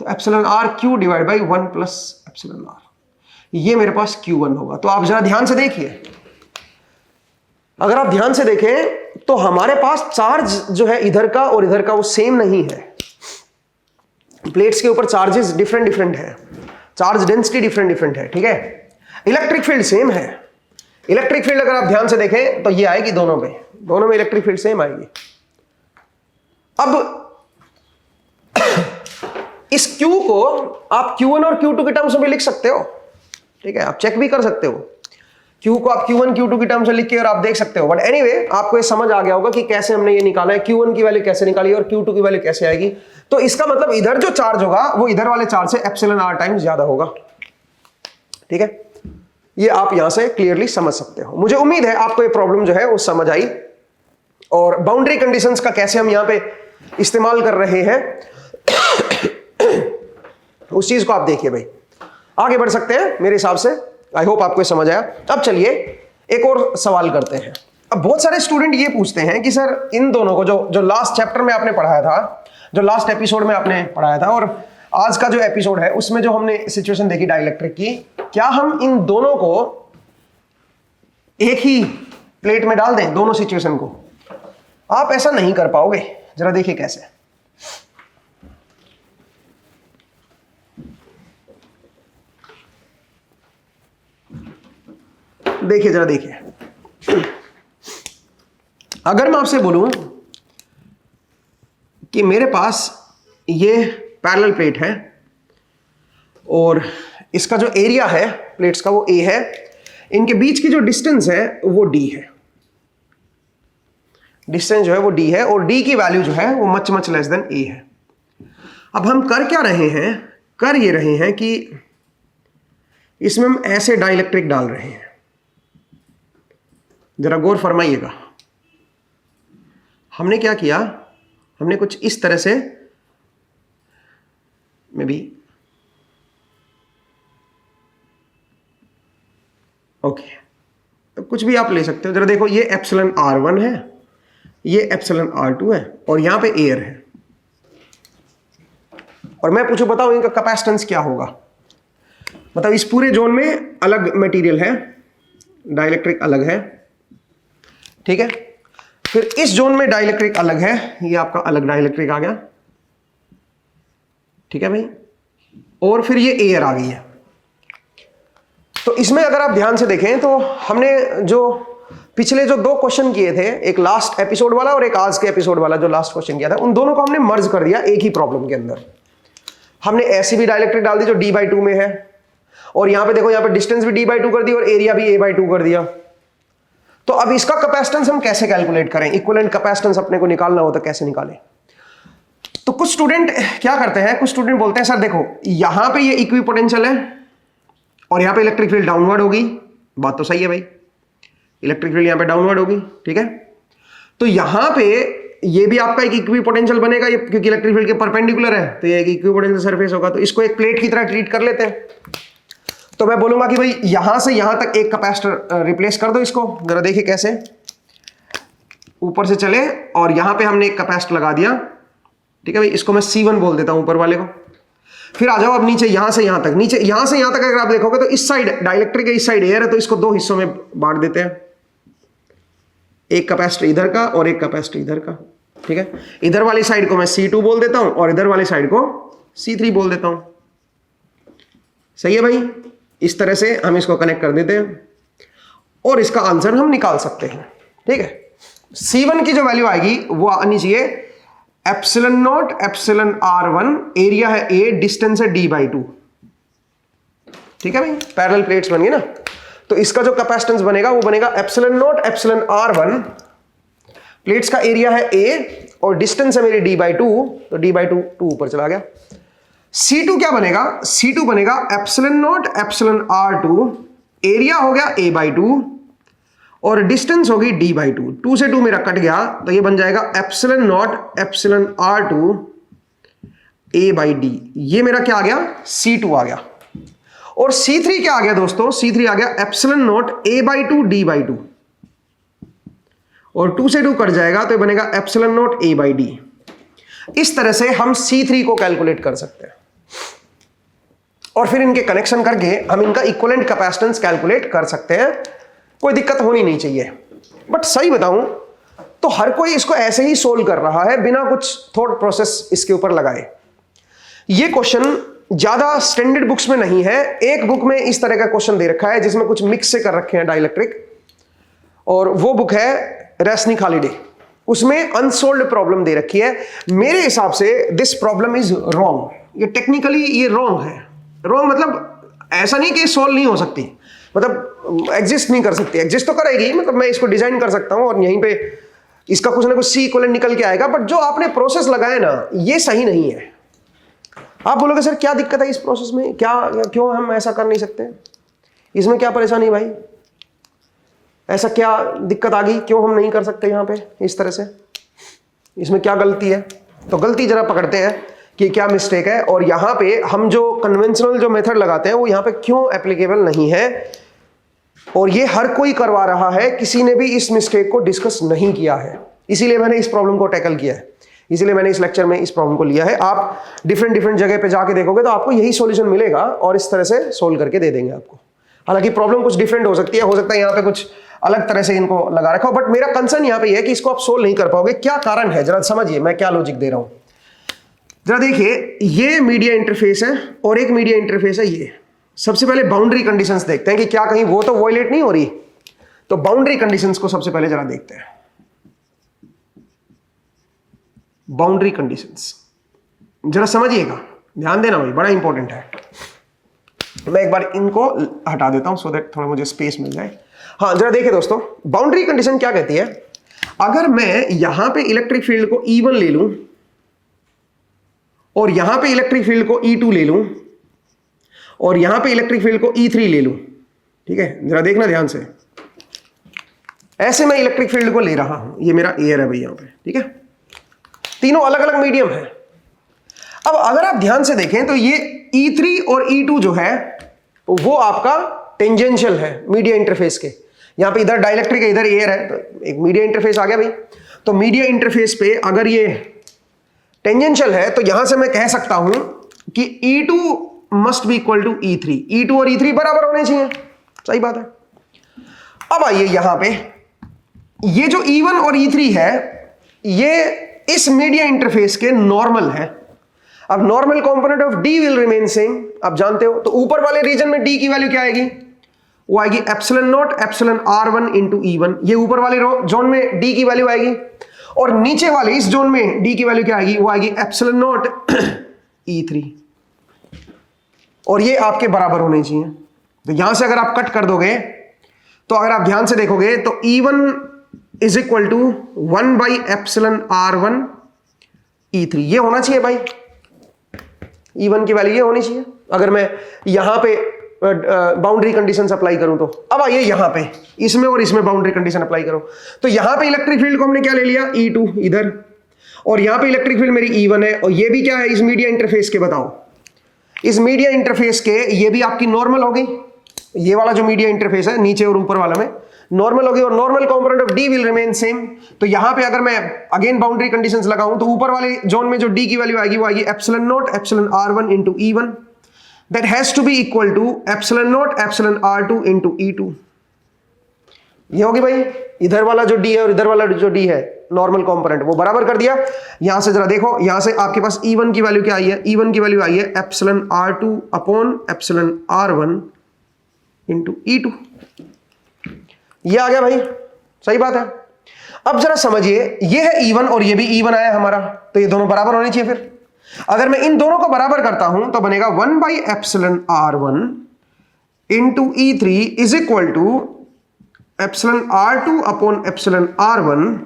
तो epsilon R Q divide by 1 plus epsilon R, ये मेरे पास Q1 होगा। तो आप जरा ध्यान से देखिए, अगर आप ध्यान से देखें तो हमारे पास चार्ज जो है इधर का और इधर का वो सेम नहीं है। प्लेट्स के ऊपर चार्जेस डिफरेंट डिफरेंट है, चार्ज डेंसिटी डिफरेंट डिफरेंट है, ठीक है। इलेक्ट्रिक फील्ड सेम है। इलेक्ट्रिक फील्ड अगर आप ध्यान से देखें तो ये आएगी दोनों में इलेक्ट्रिक फील्ड सेम आएगी। अब इस Q को आप Q1 और Q2 के टर्म्स में लिख सकते हो, ठीक है, आप चेक भी कर सकते हो। Q को आप Q1 Q2 की टर्म्स में लिख के और आप देख सकते हो। बट एनीवे आपको ये समझ आ गया होगा कि कैसे हमने ये निकाला है, Q1 की वैल्यू कैसे निकाली और Q2 की वैल्यू कैसे आएगी। तो इसका मतलब इधर जो चार्ज होगा वो इधर वाले चार्ज से एप्सिलॉन R टाइम्स ज्यादा होगा, ठीक है। ये आप यहां से क्लियरली समझ सकते हो। मुझे उम्मीद है आपको ये प्रॉब्लम जो है वो समझ आई और बाउंड्री कंडीशंस का कैसे हम यहां पे इस्तेमाल कर रहे हैं उस चीज को आप देखिए भाई। आगे बढ़ सकते हैं मेरे हिसाब से। आई होप आपको समझ आया। अब चलिए एक और सवाल करते हैं। अब बहुत सारे स्टूडेंट ये पूछते हैं कि सर इन दोनों को जो लास्ट चैप्टर में आपने पढ़ाया था, जो लास्ट एपिसोड में आपने पढ़ाया था और आज का जो एपिसोड है उसमें जो हमने सिचुएशन देखी डाइलेक्ट्रिक की, क्या हम इन दोनों को एक ही प्लेट में डाल दें, दोनों सिचुएशन को? आप ऐसा नहीं कर पाओगे। जरा देखिए कैसे। देखिए जरा देखिए, अगर मैं आपसे बोलूं कि मेरे पास ये पैरेलल प्लेट है और इसका जो एरिया है प्लेट्स का वो A है, इनके बीच की जो डिस्टेंस है वो D है। डिस्टेंस जो है वो D है और D की वैल्यू जो है वो much much less than A है। अब हम कर क्या रहे हैं? कर ये रहे हैं कि इसमें हम ऐसे डाइलेक्ट्रिक डाल रहे हैं। जरा गौर फरमाइएगा। हमने क्या किया? हमने कुछ इस तरह से मे बी ओके, तो कुछ भी आप ले सकते हो। जरा देखो, ये एप्सिलॉन R1 है, ये एप्सिलॉन R2 है और यहां पे एयर है। और मैं पूछूं बताओ इनका कैपेसिटेंस क्या होगा? मतलब इस पूरे जोन में अलग मटेरियल है, डाइलेक्ट्रिक अलग है, ठीक है। फिर इस जोन में डाइलेक्ट्रिक अलग है, ये आपका अलग डाइलेक्ट्रिक आ गया, ठीक है भाई। और फिर ये एयर आ गई है। तो इसमें अगर आप ध्यान से देखें तो हमने जो पिछले जो 2 क्वेश्चन किए थे, एक लास्ट एपिसोड वाला और एक आज के एपिसोड वाला जो लास्ट क्वेश्चन किया था, उन दोनों को हमने मर्ज कर दिया एक ही प्रॉब्लम के अंदर। हमने ऐसी भी डाइलेक्ट्रिक डाल दी जो D/2 में है और यहां पे देखो, यहां पे डिस्टेंस भी D/2 कर दी और एरिया भी A/2 कर दिया। तो अब इसका कैपेसिटेंस हम कैसे कैलकुलेट करें? इक्विवेलेंट कैपेसिटेंस अपने को निकालना हो तो कैसे निकालें? तो कुछ स्टूडेंट क्या करते हैं, कुछ स्टूडेंट बोलते हैं सर देखो यहां पे ये इक्विपोटेंशियल है और यहां पे इलेक्ट्रिक फील्ड डाउनवर्ड होगी। बात तो सही है भाई, इलेक्ट्रिक फील्ड यहां पे डाउनवर्ड होगी, ठीक है। तो यहां पे ये भी आपका एक इक्विपोटेंशियल बनेगा, ये क्योंकि इलेक्ट्रिक फील्ड के परपेंडिकुलर है तो ये एक इक्विपोटेंशियल सरफेस होगा। तो इसको एक प्लेट की तरह ट्रीट कर लेते हैं। तो मैं बोलूंगा कि भाई यहां से यहां तक एक कैपेसिटर रिप्लेस कर दो इसको। जरा देखिए कैसे, ऊपर से चले और यहां पे हमने एक कैपेसिटर लगा दिया, ठीक है भाई। इसको मैं C1 बोल देता हूं ऊपर वाले को। फिर आ जाओ अब नीचे, यहां से यहां तक, नीचे यहां से यहां तक अगर आप देखोगे तो इस साइड डाइलेक्ट्रिक है, इस साइड एयर है, तो इसको 2 हिस्सों में बांट देते हैं। एक कैपेसिटर इधर का और एक कैपेसिटर इधर का, ठीक है। इधर वाली साइड को मैं C2 बोल देता हूं और इधर वाली साइड को C3 बोल देता हूं। सही है भाई, इस तरह से हम इसको कनेक्ट कर देते हैं और इसका आंसर हम निकाल सकते हैं, ठीक है। C1 की जो वैल्यू आएगी वो आनी चाहिए epsilon naught epsilon R1, area है A, डिस्टेंस है D/2। ठीक है भाई, पैरेलल प्लेट्स बन गई ना, तो इसका जो कैपेसिटेंस बनेगा वो बनेगा epsilon naught epsilon R1, plates का एरिया है A और डिस्टेंस है मेरी D/2, तो D/2 2 ऊपर चला गया। C2 क्या बनेगा? C2 बनेगा epsilon naught epsilon R2, area हो गया A/2 और डिस्टेंस होगी D/2। 2 से 2 मेरा कट गया, तो ये बन जाएगा epsilon naught epsilon R2 A/D। ये मेरा क्या आ गया? C2 आ गया। और C3 क्या आ गया दोस्तों? C3 आ गया एप्सिलन नॉट A/2 D/2 और 2 से 2 कट जाएगा, तो ये बनेगा एप्सिलन नॉट A/D। इस तरह से हम C3 को कैलकुलेट कर सकते हैं और फिर इनके कनेक्शन करके हम इनका इक्विवेलेंट कैपेसिटेंस कैलकुलेट कर सकते हैं। कोई दिक्कत होनी नहीं चाहिए। बट सही बताऊं तो हर कोई इसको ऐसे ही सोल्व कर रहा है बिना कुछ थॉट प्रोसेस इसके ऊपर लगाए। ये क्वेश्चन ज्यादा स्टैंडर्ड बुक्स में नहीं है। एक बुक में इस तरह का क्वेश्चन दे रखा है जिसमें कुछ मिक्स से कर रखे हैं डाइलेक्ट्रिक, और वो बुक है रेस्निक हॉलिडे, उसमें अनसोल्व्ड प्रॉब्लम दे रखी है। मेरे हिसाब से दिस प्रॉब्लम इज रॉन्ग। ये टेक्निकली ये रॉन्ग है। रॉन्ग मतलब ऐसा नहीं कि सोल्व नहीं हो सकती, मतलब एग्जिस्ट नहीं कर सकती, एग्जिस्ट तो करेगी, मतलब मैं इसको डिजाइन कर सकता हूं और यहीं पे इसका कुछ ना कुछ सी इक्विवेलेंट निकल के आएगा। बट जो आपने प्रोसेस लगाया ना, ये सही नहीं है। आप बोलोगे सर क्या दिक्कत है इस प्रोसेस में, क्या क्यों हम ऐसा कर नहीं सकते, इसमें क्या परेशानी भाई, ऐसा क्या दिक्कत आ गई, क्यों हम नहीं कर सकते यहां पे इस तरह से, इसमें क्या गलती है? तो गलती जरा पकड़ते हैं कि क्या मिस्टेक है, और यहां पे हम जो कन्वेंशनल जो मेथड लगाते हैं वो यहां पे क्यों एप्लीकेबल नहीं है। और ये हर कोई करवा रहा है, किसी ने भी इस मिस्टेक को डिस्कस नहीं किया है, इसीलिए मैंने इस प्रॉब्लम को टैकल किया है, इसीलिए मैंने इस लेक्चर में इस प्रॉब्लम को लिया है। आप डिफरेंट जगह पे जाके देखोगे तो आपको यही सॉल्यूशन मिलेगा और इस तरह से सोल्व करके दे देंगे आपको। हालांकि प्रॉब्लम कुछ डिफरेंट हो सकती है, हो सकता है यहाँ पे कुछ अलग तरह से इनको लगा रखा हो, बट मेरा कंसर्न यहाँ पे है कि इसको आप सोल्व नहीं कर पाओगे। क्या कारण है जरा समझिए, मैं क्या लॉजिक दे रहा हूं। जरा देखिए, ये मीडिया इंटरफेस है और एक मीडिया इंटरफेस है ये। सबसे पहले बाउंड्री कंडीशंस देखते हैं कि क्या कहीं वो तो वॉयलेट नहीं हो रही। तो बाउंड्री कंडीशंस को सबसे पहले जरा देखते हैं। बाउंड्री कंडीशंस जरा समझिएगा, ध्यान देना भाई, बड़ा इंपॉर्टेंट है। मैं एक बार इनको हटा देता हूं सो दैट थोड़ा मुझे स्पेस मिल जाए। हाँ जरा देखिए दोस्तों, बाउंड्री कंडीशन क्या कहती है। अगर मैं यहां पे इलेक्ट्रिक फील्ड को E1 ले लूं और यहां पे इलेक्ट्रिक फील्ड को E2 ले लूं और यहां पे इलेक्ट्रिक फील्ड को E3 ले लूं, ठीक है, जरा देखना ध्यान से। ऐसे मैं इलेक्ट्रिक फील्ड को ले रहा हूं, ये मेरा एयर है भाई यहां पे, ठीक है, तीनों अलग अलग मीडियम है। अब अगर आप ध्यान से देखें तो ये E3 और E2 जो है वो आपका टेंजेंशियल है मीडिया इंटरफेस के। यहां पे इधर डाइलेक्ट्रिक है, इधर एयर है, तो एक मीडिया इंटरफेस आ गया भाई। तो मीडिया इंटरफेस पे अगर ये टेंजेंशियल है तो यहां से मैं कह सकता हूं कि E2 must be equal to E3। E2 और E3 बराबर होने चाहिए, सही बात है। अब आइए यहां पे, ये जो E1 और E3 है ये इस मीडिया इंटरफेस के नॉर्मल है। अब normal component of D will remain same, आप जानते हो। तो ऊपर वाले रीजन में D की वैल्यू क्या आएगी, वो आएगी epsilon not epsilon R1 into E1। ये ऊपर वाले जोन में D की वैल्यू आएगी, और नीचे वाले इस जोन में D की वैल्यू क्या आएगी, वो आएगी एप्सिलॉन नॉट E3, और ये आपके बराबर होने चाहिए। तो यहां से अगर आप कट कर दोगे तो अगर आप ध्यान से देखोगे तो E1 is equal to 1 by epsilon R1 E3, ये होना चाहिए भाई। E1 की वैल्यू ये होनी चाहिए अगर मैं यहां पे बाउंड्री कंडीशंस अप्लाई करूं तो। अब आइए यहां पे इसमें और इसमें बाउंड्री कंडीशन अप्लाई करो। तो यहां पे इलेक्ट्रिक फील्ड को हमने क्या ले लिया, E2 इधर, और यहां पे इलेक्ट्रिक फील्ड मेरी E1 है, और ये भी क्या है इस मीडिया इंटरफेस के, बताओ इस मीडिया इंटरफेस के ये भी आपकी नॉर्मल होगी। ये वाला जो मीडिया इंटरफेस है नीचे और ऊपर वाला में नॉर्मल होगी, और normal component of D will remain same. तो यहां पे अगर मैं अगेन बाउंड्री कंडीशंस लगाऊं तो ऊपर वाले जोन में जो D की वैल्यू आएगी वो आएगी epsilon not epsilon R1 into E1, that has to be equal to epsilon not epsilon R2 into E2। ये होगी भाई, इधर वाला जो D है और इधर वाला जो D है नॉर्मल कंपोनेंट, वो बराबर कर दिया। यहां से जरा देखो, यहां से आपके पास E1 की वैल्यू क्या आई है, E1 की वैल्यू आई है epsilon R2 upon epsilon R1 into E2। ये आ गया भाई, सही बात है। अब जरा समझिए, ये है E1 और ये भी E1 आया हमारा, तो ये दोनों बराबर होने चाहिए। फिर अगर मैं इन दोनों को बराबर करता हूं तो बनेगा 1/ε r1 into E3 is equal to εr2 upon εr1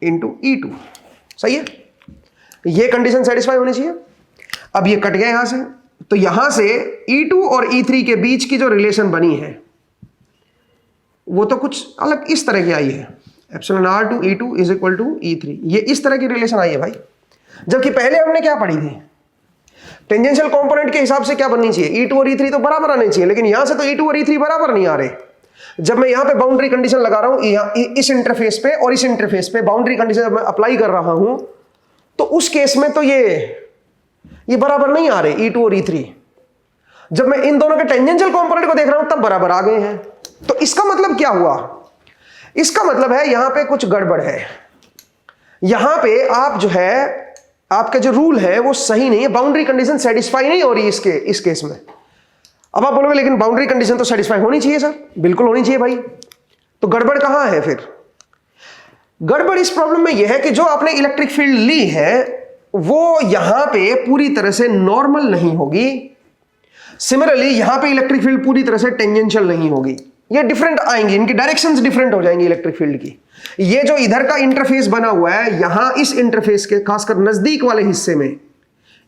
into E2। सही है, ये कंडीशन सेटिस्फाई होनी चाहिए। अब ये कट गया यहां से, तो यहां से E2 और E3 के बीच की जो रिलेशन बनी है वो तो कुछ अलग इस तरह की आई है, εr2 E2 is equal to E3, ये इस तरह की रिलेशन आई है भाई। जबकि पहले हमने क्या पढ़ी थी, टेंजेंशियल कंपोनेंट के हिसाब से क्या बननी चाहिए, E2 और E3 तो बराबर आने चाहिए, लेकिन यहां से तो E2 और E3 बराबर नहीं आ रहे। जब मैं यहां पे बाउंड्री कंडीशन लगा रहा हूं इस इंटरफेस पे और इस इंटरफेस पे बाउंड्री कंडीशन जब मैं अप्लाई कर रहा हूं तो उस केस में तो ये बराबर नहीं आ रहे E2 और E3। जब मैं इन दोनों के टेंजेंशियल कंपोनेंट को देख रहा हूं तब बराबर आ गए हैं। तो इसका मतलब क्या हुआ, इसका मतलब है यहां पे कुछ गड़बड़ है, यहां पे आप जो है आपका जो रूल है वो सही नहीं है, बाउंड्री कंडीशन सेटिस्फाई नहीं हो रही इस केस में। अब आप बोलोगे लेकिन बाउंड्री कंडीशन तो सेटिस्फाई होनी चाहिए सर, बिल्कुल होनी चाहिए भाई। तो गड़बड़ कहां है फिर, गड़बड़ इस प्रॉब्लम में यह है कि जो आपने इलेक्ट्रिक फील्ड ली है वो यहां पे पूरी तरह से नॉर्मल नहीं होगी, सिमिलरली यहां पे इलेक्ट्रिक फील्ड पूरी तरह से टेंजेंशियल नहीं होगी, ये डिफरेंट आएंगी, इनकी डायरेक्शंस डिफरेंट हो जाएंगी इलेक्ट्रिक फील्ड की। ये जो इधर का इंटरफेस बना हुआ है, यहां इस इंटरफेस के खासकर नजदीक वाले हिस्से में,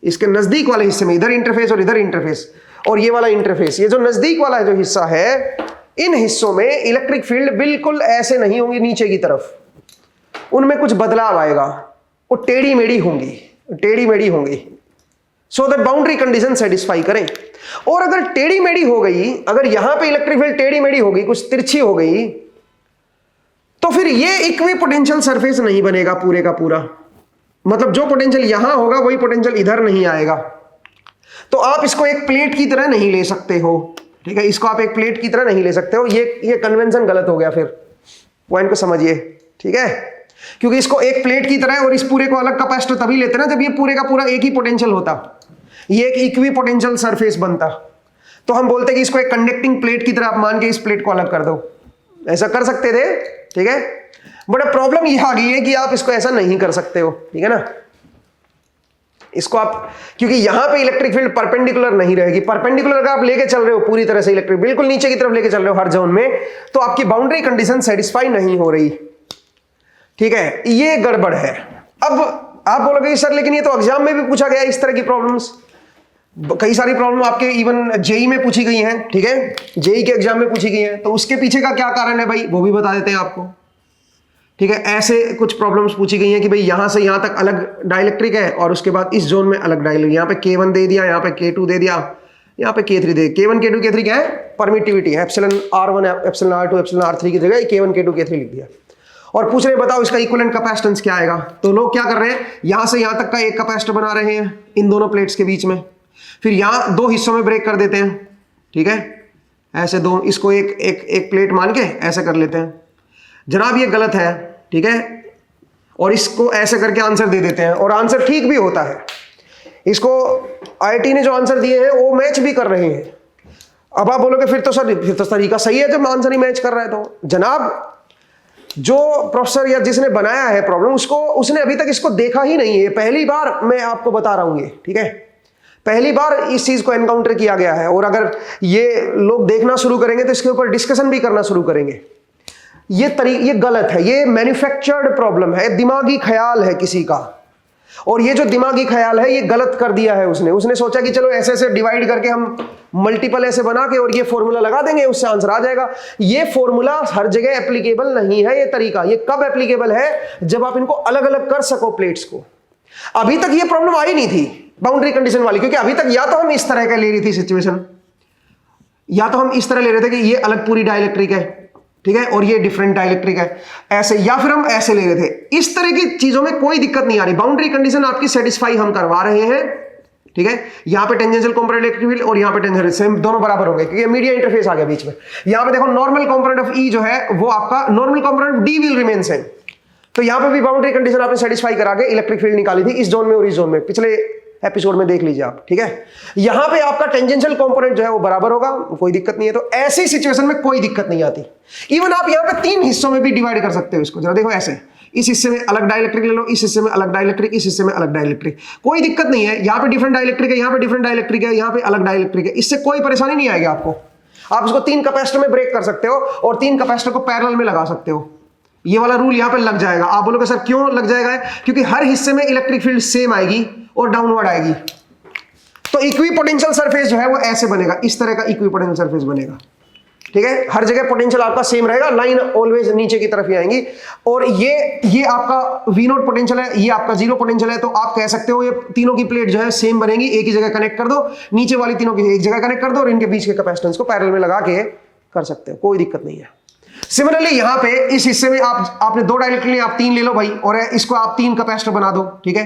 इसके नजदीक वाले हिस्से में, इधर इंटरफेस और इधर इंटरफेस और ये वाला इंटरफेस, ये जो नजदीक वाला जो हिस्सा है, इन हिस्सों में इलेक्ट्रिक फील्ड बिल्कुल ऐसे नहीं होंगी नीचे की तरफ, उनमें कुछ बदलाव आएगा, वो टेढ़ी मेढ़ी होंगी, so that boundary condition satisfy करें। और अगर टेढ़ी मेढ़ी हो गई, अगर यहां पे इलेक्ट्रिक फील्ड टेढ़ी मेढ़ी हो गई, कुछ तिरछी हो गई, तो फिर ये इक्विपोटेंशियल सरफेस नहीं बनेगा पूरे का पूरा, मतलब जो पोटेंशियल यहां होगा वही पोटेंशियल इधर नहीं आएगा। तो आप इसको एक प्लेट की तरह नहीं ले सकते हो, ठीक है, इसको आप एक प्लेट की तरह नहीं ले सकते हो, ये कन्वेंशन गलत हो गया। फिर पॉइंट को समझिए, ठीक है, क्योंकि इसको एक प्लेट की तरह और इस पूरे को अलग कैपेसिटर तभी लेते ना जब ये पूरे का पूरा एक ही पोटेंशियल होता, ये एक इक्विपोटेंशियल सरफेस बनता। तो हम बोलते कि इसको एक कंडक्टिंग प्लेट की तरह आप मान के इस प्लेट को अलग कर दो, ऐसा कर सकते थे, ठीक है। बट प्रॉब्लम यह आ गई है कि आप इसको ऐसा नहीं कर सकते हो, ठीक है ना, इसको आप, क्योंकि यहां पे इलेक्ट्रिक फील्ड परपेंडिकुलर नहीं रहेगी, परपेंडिकुलर अगर आप लेके चल रहे हो पूरी तरह से इलेक्ट्रिक बिल्कुल नीचे की तरफ लेके चल रहे हो हर जोन में, तो आपकी बाउंड्री कंडीशन सेटिस्फाई नहीं हो रही, ठीक है, ये गड़बड़ है। अब आप बोलोगे सर लेकिन ये तो एग्जाम में भी पूछा गया इस तरह की प्रॉब्लम्स, कई सारी प्रॉब्लम आपके इवन जेई में पूछी गई हैं, ठीक है, जेई के एग्जाम में पूछी गई हैं, तो उसके पीछे का क्या कारण है भाई वो भी बता देते हैं आपको, ठीक है। ऐसे कुछ प्रॉब्लम्स पूछी गई हैं कि भाई यहां से यहां तक अलग डाइलेक्ट्रिक है और उसके बाद इस जोन में अलग डाइलेक्ट्रिक, यहां पे K1 दे दिया, यहां पे K2 दे दिया, यहां पे K3 दे, K1 K2 K3 क्या है, परमिटिविटी है, εr1 εr2 εr3 की जगह K1 K2 K3 लिख दिया। और पूछ रहे बताओ इसका इक्विवेलेंट कैपेसिटेंस क्या आएगा, तो लोग क्या कर रहे हैं, यहां से यहां तक का एक कैपेसिटर बना रहे हैं इन दोनों प्लेट्स के बीच में, फिर यहां दो हिस्सों में ब्रेक कर देते हैं, ठीक है, ऐसे दो, इसको एक प्लेट मान के ऐसे कर लेते हैं। जनाब ये गलत है, ठीक है, और इसको ऐसे करके आंसर दे देते हैं और आंसर ठीक भी होता है, इसको आईआईटी ने जो आंसर दिए हैं वो मैच भी कर रहे हैं। अब आप बोलोगे फिर तो तरीका सही है जब आंसर ही मैच कर रहा है, तो जनाब जो प्रोफेसर या जिसने बनाया है प्रॉब्लम उसने अभी तक इसको देखा ही नहीं है, पहली बार मैं आपको बता रहा हूं ये, ठीक है, पहली बार इस चीज को एनकाउंटर किया गया है। और अगर ये लोग देखना शुरू करेंगे तो इसके ऊपर डिस्कशन भी करना शुरू करेंगे। ये गलत है, ये मैन्युफैक्चर्ड प्रॉब्लम है, दिमागी ख्याल है किसी का, और ये जो दिमागी ख्याल है ये गलत कर दिया है उसने सोचा कि चलो ऐसे ऐसे डिवाइड करके हम मल्टीपल ऐसे बना के और ये फॉर्मूला लगा देंगे उससे आंसर आ जाएगा। ये फॉर्मूला हर जगह एप्लीकेबल नहीं है, ये तरीका ये कब एप्लीकेबल है, जब आप इनको अलग अलग कर सको प्लेट्स को। अभी तक ये प्रॉब्लम आई नहीं थी बाउंड्री कंडीशन वाली, क्योंकि अभी तक या तो हम इस तरह का ले रही थी सिचुएशन, या तो हम इस तरह ले रहे थे कि ये अलग पूरी डाइलेक्ट्रिक है, ठीक है, और ये डिफरेंट डाइलेक्ट्रिक है ऐसे, या फिर हम ऐसे ले रहे थे। इस तरह की चीजों में कोई दिक्कत नहीं आ रही, बाउंड्री कंडीशन आपकी सेटिस्फाई हम करवा रहे हैं, ठीक है। यहां पे टेंजेंशियल कंपोनेंट इलेक्ट्रिक फील्ड और यहां पे टेंजेंशियल सेम दोनों बराबर होंगे क्योंकि मीडिया इंटरफेस आ गया बीच में। यहां पे देखो नॉर्मल कंपोनेंट ऑफ ई जो है वो आपका normal component of D will remain same. तो यहां पे भी बाउंड्री कंडीशन आपने सेटिस्फाई करा के इलेक्ट्रिक फील्ड निकाली थी इस जोन में और इस जोन में, पिछले एपिसोड में देख लीजिए आप, ठीक है। यहां पे आपका टेंजेंशियल कंपोनेंट जो है वो बराबर होगा, कोई दिक्कत नहीं है। तो ऐसी सिचुएशन में कोई दिक्कत नहीं आती। इवन आप यहां पे 3 हिस्सों में भी डिवाइड कर सकते हो इसको, जरा देखो ऐसे, इस हिस्से में अलग डाइलेक्ट्रिक ले लो, इस हिस्से में अलग डाइलेक्ट्रिक, इस हिस्से में अलग डाइलेक्ट्रिक, कोई दिक्कत नहीं है। यहाँ पे डिफरेंट डाइलेक्ट्रिक है, यहाँ पे डिफरेंट डाइलेक्ट्रिक है, यहाँ पे अलग डाइलेक्ट्रिक है, इससे कोई परेशानी नहीं आएगी आपको। आप इसको 3 कैपेसिटर में ब्रेक कर सकते हो और 3 कैपेसिटर को पैरेलल में लगा सकते हो। ये वाला रूल यहाँ पे लग जाएगा। आप बोलोगे सर क्यों लग जाएगा? क्योंकि हर हिस्से में इलेक्ट्रिक फील्ड सेम आएगी और डाउनवर्ड आएगी। तो इक्विपोटेंशियल सरफेस जो है वो ऐसे बनेगा, इस तरह का इक्विपोटेंशियल सरफेस बनेगा, ठीक है। हर जगह पोटेंशियल आपका सेम रहेगा, लाइन ऑलवेज नीचे की तरफ ही आएंगी। और ये आपका V0 पोटेंशियल है, ये आपका 0 पोटेंशियल है। तो आप कह सकते हो ये तीनों की प्लेट जो है सेम बनेगी, एक ही जगह कनेक्ट कर दो, नीचे वाली तीनों की एक जगह कनेक्ट कर दो और इनके बीच के कैपेसिटेंस को पैरेलल में लगा के कर सकते हो, कोई दिक्कत नहीं है। सिमिलरली यहां पे इस हिस्से में आपने 2 डाइलेक्ट्रिक लिए, आप 3 ले लो भाई, और इसको आप 3 कैपेसिटर बना दो, ठीक है।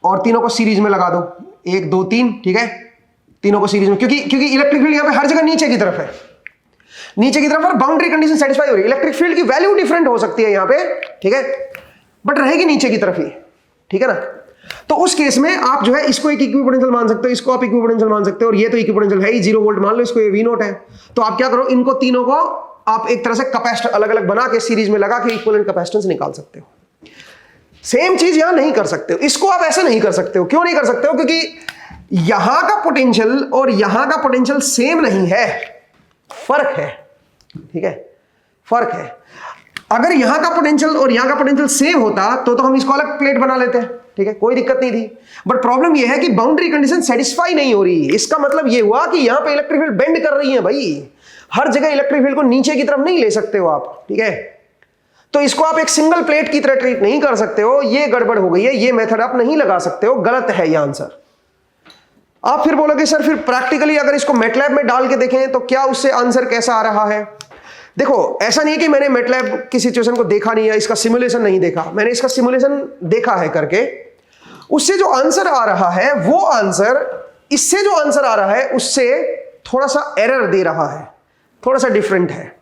और तीनों को सीरीज में लगा दो, 1 2 3, ठीक है। तीनों को सीरीज में, क्योंकि इलेक्ट्रिक फील्ड यहां पे हर जगह नीचे की तरफ है, नीचे की तरफ, और बाउंड्री कंडीशन सेटिस्फाई हो रही है। इलेक्ट्रिक फील्ड की वैल्यू डिफरेंट हो सकती है यहां पे, ठीक है, बट रहेगी नीचे की तरफ ही, ठीक है ना। तो उस केस में आप जो है इसको एक इक्विपोटेंशियल मान सकते हो, इसको आप इक्विपोटेंशियल मान सकते हो, और ये तो इक्विपोटेंशियल है ही, 0 वोल्ट मान लो, इसको ये V0 है। तो आप क्या करो, इनको तीनों को आप एक तरह से कैपेसिटर अलग अलग बना के सीरीज में लगा के इक्विवेलेंट कैपेसिटेंस निकाल सकते हो। सेम चीज यहां नहीं कर सकते हो, इसको आप ऐसे नहीं कर सकते हो। क्यों नहीं कर सकते हो? क्योंकि यहां का पोटेंशियल और यहां का पोटेंशियल सेम नहीं है, फर्क है, ठीक है, फर्क है। अगर यहां का पोटेंशियल और यहां का पोटेंशियल सेम होता तो हम इसको अलग प्लेट बना लेते हैं, ठीक है, कोई दिक्कत नहीं थी। बट प्रॉब्लम यह है कि बाउंड्री कंडीशन सेटिस्फाई नहीं हो रही। इसका मतलब यह हुआ कि यहां पे इलेक्ट्रिक फील्ड बेंड कर रही है भाई, हर जगह इलेक्ट्रिक फील्ड को नीचे की तरफ नहीं ले सकते हो आप, ठीक है। तो इसको आप एक सिंगल प्लेट की तरह ट्रीट नहीं कर सकते हो, ये गड़बड़ हो गई है, ये मेथड आप नहीं लगा सकते हो, गलत है ये आंसर। आप फिर बोलोगे सर फिर प्रैक्टिकली अगर इसको मैटलैब में डाल के देखें तो क्या उससे आंसर कैसा आ रहा है? देखो ऐसा नहीं है कि मैंने मैटलैब की सिचुएशन को देखा नहीं है, इसका सिमुलेशन नहीं देखा, मैंने इसका सिमुलेशन देखा है करके। उससे जो आंसर आ रहा है वो आंसर इससे जो आंसर आ रहा है उससे थोड़ा सा एरर दे रहा है, थोड़ा सा डिफरेंट है।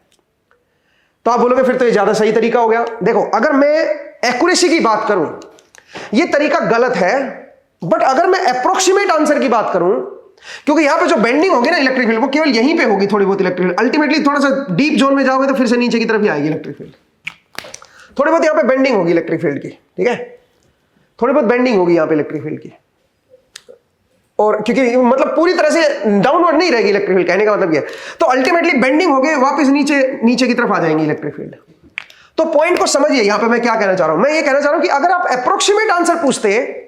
तो आप बोलोगे फिर तो ये ज्यादा सही तरीका हो गया। देखो अगर मैं एक्यूरेसी की बात करूं ये तरीका गलत है, बट अगर मैं अप्रोक्सीमेट आंसर की बात करूं, क्योंकि यहां पे जो बेंडिंग होगी ना इलेक्ट्रिक फील्ड वो केवल यहीं पे होगी, थोड़ी बहुत इलेक्ट्रिक फील्ड, अल्टीमेटली थोड़ा सा डीप जोन में जाओगे तो फिर से नीचे की तरफ ही आएगी इलेक्ट्रिक फील्ड। थोड़ी बहुत यहां पे बेंडिंग होगी इलेक्ट्रिक फील्ड की, ठीक है, थोड़ी बहुत बेंडिंग होगी यहां पे इलेक्ट्रिक फील्ड की। और क्योंकि मतलब पूरी तरह से डाउनवर्ड नहीं रहेगी इलेक्ट्रिक फील्ड, कहने का मतलब ये। तो अल्टीमेटली बेंडिंग होगी, वापस नीचे की तरफ आ जाएंगी इलेक्ट्रिक फील्ड। तो पॉइंट को समझिए, यहां पे मैं क्या कहना चाह रहा हूं। मैं ये कहना चाह रहा हूं कि अगर आप अप्रोक्सीमेट आंसर पूछते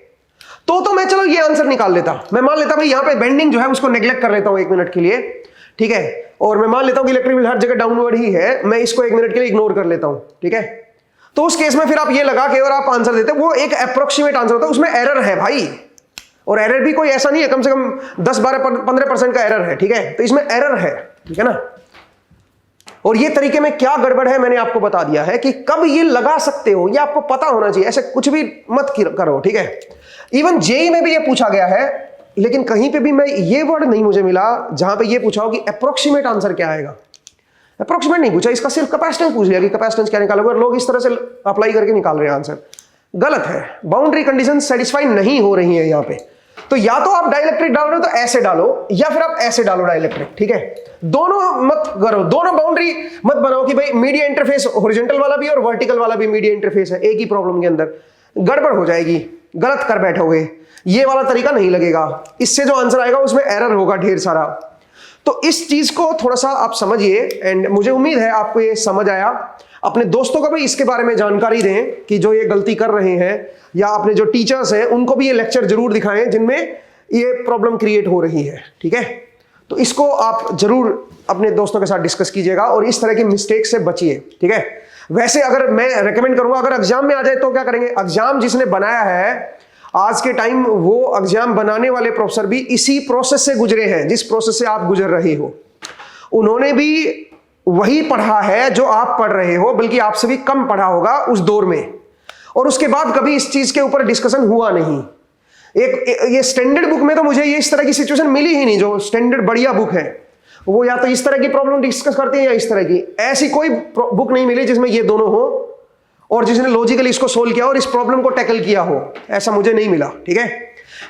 तो मैं चलो ये आंसर निकाल लेता, मैं मान लेता भाई यहां पे बेंडिंग जो है उसको नेग्लेक्ट कर लेता हूं 1 मिनट के लिए, ठीक है, और मैं मान लेता हूं कि इलेक्ट्रिक फील्ड हर जगह डाउनवर्ड ही है, मैं इसको 1 मिनट के लिए इग्नोर कर लेता हूं, ठीक है। तो उस केस में फिर आप ये लगा के और आप आंसर देते, वो एक अप्रोक्सीमेट आंसर होता है, उसमें एरर है भाई। और एरर भी कोई ऐसा नहीं है, कम से कम 10-12-15% का एरर है, ठीक है। तो इसमें एरर है, ठीक है ना। और ये तरीके में क्या गड़बड़ है मैंने आपको बता दिया है कि कब ये लगा सकते हो, ये आपको पता होना चाहिए, ऐसे कुछ भी मत करो, ठीक है। इवन जेई में भी ये पूछा गया है, लेकिन कहीं पे भी मैं ये वर्ड नहीं मुझे मिला जहां पे ये पूछा हो कि अप्रोक्सीमेट आंसर क्या आएगा। अप्रोक्सीमेट नहीं पूछा, इसका सिर्फ कैपेसिटेंस पूछ लिया कि कैपेसिटेंस क्या निकालोगे, और लोग इस तरह से अप्लाई करके निकाल रहे हैं आंसर। गलत है, बाउंड्री कंडीशन सेटिस्फाई नहीं हो रही है यहां पे। तो या तो आप डाइलेक्ट्रिक डाल रहे हो तो ऐसे डालो, या फिर आप ऐसे डालो डाइलेक्ट्रिक, ठीक है। दोनों मत करो, दोनों बाउंड्री मत बनाओ कि भाई मीडिया इंटरफेस हॉरिजॉन्टल वाला भी और वर्टिकल वाला भी मीडिया इंटरफेस है एक ही प्रॉब्लम के अंदर, गड़बड़ हो जाएगी, गलत कर बैठोगे। ये वाला तरीका नहीं लगेगा, इससे जो आंसर आएगा उसमें एरर होगा ढेर सारा। तो इस चीज को थोड़ा सा आप समझिए, एंड मुझे उम्मीद है आपको ये समझ आया। अपने दोस्तों को भी इसके बारे में जानकारी दें कि जो ये गलती कर रहे हैं, या अपने जो टीचर्स हैं उनको भी ये लेक्चर जरूर दिखाएं जिनमें ये प्रॉब्लम क्रिएट हो रही है, ठीक है। तो इसको आप जरूर अपने दोस्तों के साथ डिस्कस कीजिएगा और इस तरह की मिस्टेक से बचिए, ठीक है। वैसे अगर मैं रेकमेंड करूंगा, अगर एग्जाम में आ जाए तो क्या करेंगे, एग्जाम जिसने बनाया है आज के टाइम, वो एग्जाम बनाने वाले प्रोफेसर भी इसी प्रोसेस से गुजरे हैं जिस प्रोसेस से आप गुजर रहे हो। उन्होंने भी वही पढ़ा है जो आप पढ़ रहे हो, बल्कि आपसे भी कम पढ़ा होगा उस दौर में, और उसके बाद कभी इस चीज के ऊपर डिस्कशन हुआ नहीं। ये स्टैंडर्ड बुक में तो मुझे ये इस तरह की सिचुएशन मिली ही नहीं। जो स्टैंडर्ड बढ़िया बुक है वो या तो इस तरह की प्रॉब्लम डिस्कस करते हैं या इस तरह की, ऐसी कोई बुक नहीं मिली जिसमें ये दोनों हो और जिसने लॉजिकली इसको सोल्व किया और इस प्रॉब्लम को टैकल किया हो, ऐसा मुझे नहीं मिला, ठीक है।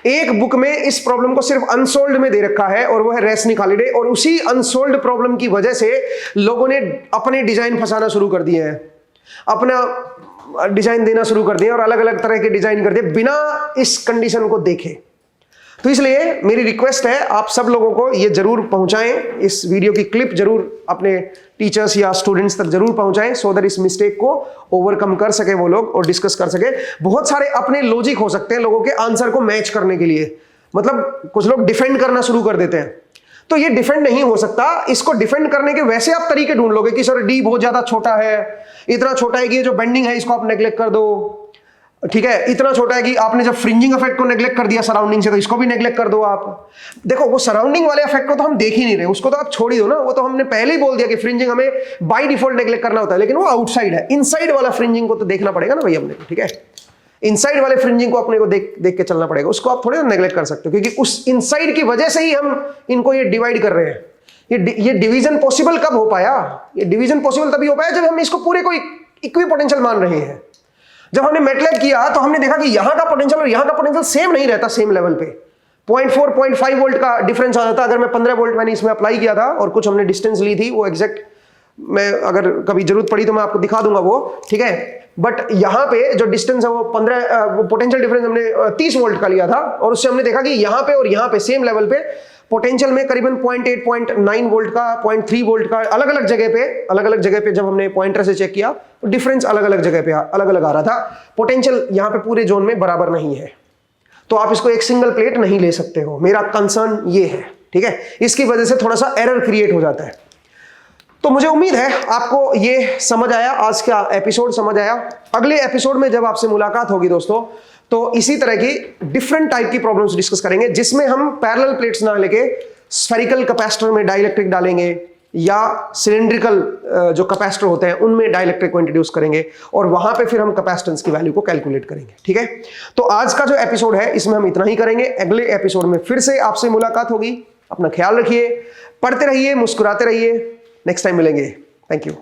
एक बुक में इस प्रॉब्लम को सिर्फ अनसोल्ड में दे रखा है और वो है रेसनिक हॉलिडे, और उसी अनसोल्ड प्रॉब्लम की वजह से लोगों ने अपने डिजाइन फंसाना शुरू कर दिए हैं, अपना डिजाइन देना शुरू कर दिए और अलग अलग तरह के डिजाइन कर दिए बिना इस कंडीशन को देखे। तो इसलिए मेरी रिक्वेस्ट है आप सब लोगों को ये जरूर पहुंचाएं, इस वीडियो की क्लिप जरूर अपने टीचर्स या स्टूडेंट्स तक जरूर पहुंचाएं, सो दैट इस मिस्टेक को ओवरकम कर सके वो लोग और डिस्कस कर सके। बहुत सारे अपने लॉजिक हो सकते हैं लोगों के आंसर को मैच करने के लिए, मतलब कुछ लोग डिफेंड करना शुरू कर देते हैं, तो ये डिफेंड नहीं हो सकता। इसको डिफेंड करने के वैसे आप तरीके ढूंढ लोगे कि सर डी बहुत ज्यादा छोटा है, इतना छोटा है कि ये जो बेंडिंग है इसको आप नेग्लेक्ट कर दो, ठीक है, इतना छोटा है कि आपने जब फ्रिंजिंग इफेक्ट को नेग्लेक्ट कर दिया सराउंडिंग से, तो इसको भी नेग्लेक्ट कर दो आप। देखो वो सराउंडिंग वाले इफेक्ट को तो हम देख ही नहीं रहे, उसको तो आप छोड़ ही दो ना, वो तो हमने पहले ही बोल दिया कि फ्रिंजिंग हमें बाय डिफॉल्ट नेग्लेक्ट करना होता है, लेकिन वो आउटसाइड है। इनसाइड वाला फ्रिंजिंग को तो देखना पड़ेगा ना भाई हमने, ठीक है, इनसाइड वाले फ्रिंजिंग को अपने को देख के चलना पड़ेगा, उसको आप थोड़े नेग्लेक्ट कर सकते हो, क्योंकि उस इनसाइड की वजह से ही हम इनको ये डिवाइड कर रहे हैं। ये डिवीजन पॉसिबल कब हो पाया? ये डिवीजन पॉसिबल तभी हो पाया जब हम इसको पूरे को इक्वी पोटेंशियल मान रहे हैं। जब हमने मेटलैब किया तो हमने देखा कि यहां का पोटेंशियल और यहां का पोटेंशियल सेम नहीं रहता, सेम लेवल पे 0.4 0.5 वोल्ट का डिफरेंस आ जाता। अगर मैं 15 वोल्ट मैंने इसमें अप्लाई किया था और कुछ हमने डिस्टेंस ली थी, वो एग्जैक्ट मैं अगर कभी जरूरत पड़ी तो मैं आपको दिखा दूंगा वो, ठीक है। बट यहां पे जो डिस्टेंस है वो 15 पोटेंशियल डिफरेंस हमने 30 वोल्ट का लिया था, और उससे हमने देखा कि यहां पे और यहां पे सेम लेवल पे पोटेंशियल में करीबन 0.8 0.9 वोल्ट का 0.3 वोल्ट का अलग अलग जगह पे जब हमने पॉइंटर से चेक किया तो डिफरेंस अलग अलग जगह पे अलग अलग आ रहा था। पोटेंशियल यहां पे पूरे जोन में बराबर नहीं है, तो आप इसको एक सिंगल प्लेट नहीं ले सकते हो। मेरा कंसर्न ये है, ठीक है, इसकी वजह से थोड़ा सा एरर क्रिएट हो जाता है। तो मुझे उम्मीद है आपको ये समझ आया, आज का एपिसोड समझ आया। अगले एपिसोड में जब आपसे मुलाकात होगी दोस्तों, तो इसी तरह की डिफरेंट टाइप की प्रॉब्लम्स डिस्कस करेंगे, जिसमें हम पैरेलल प्लेट्स ना लेके स्फेरिकल कैपेसिटर में डाइलेक्ट्रिक डालेंगे या सिलिंड्रिकल जो कैपेसिटर होते हैं उनमें डाइलेक्ट्रिक को इंट्रोड्यूस करेंगे, और वहां पे फिर हम कैपेसिटेंस की वैल्यू को कैलकुलेट करेंगे, ठीक है। तो आज का जो एपिसोड है इसमें हम इतना ही करेंगे। अगले एपिसोड में फिर से आपसे मुलाकात होगी। अपना ख्याल रखिए, पढ़ते रहिए, मुस्कुराते रहिए। नेक्स्ट टाइम मिलेंगे। Thank you.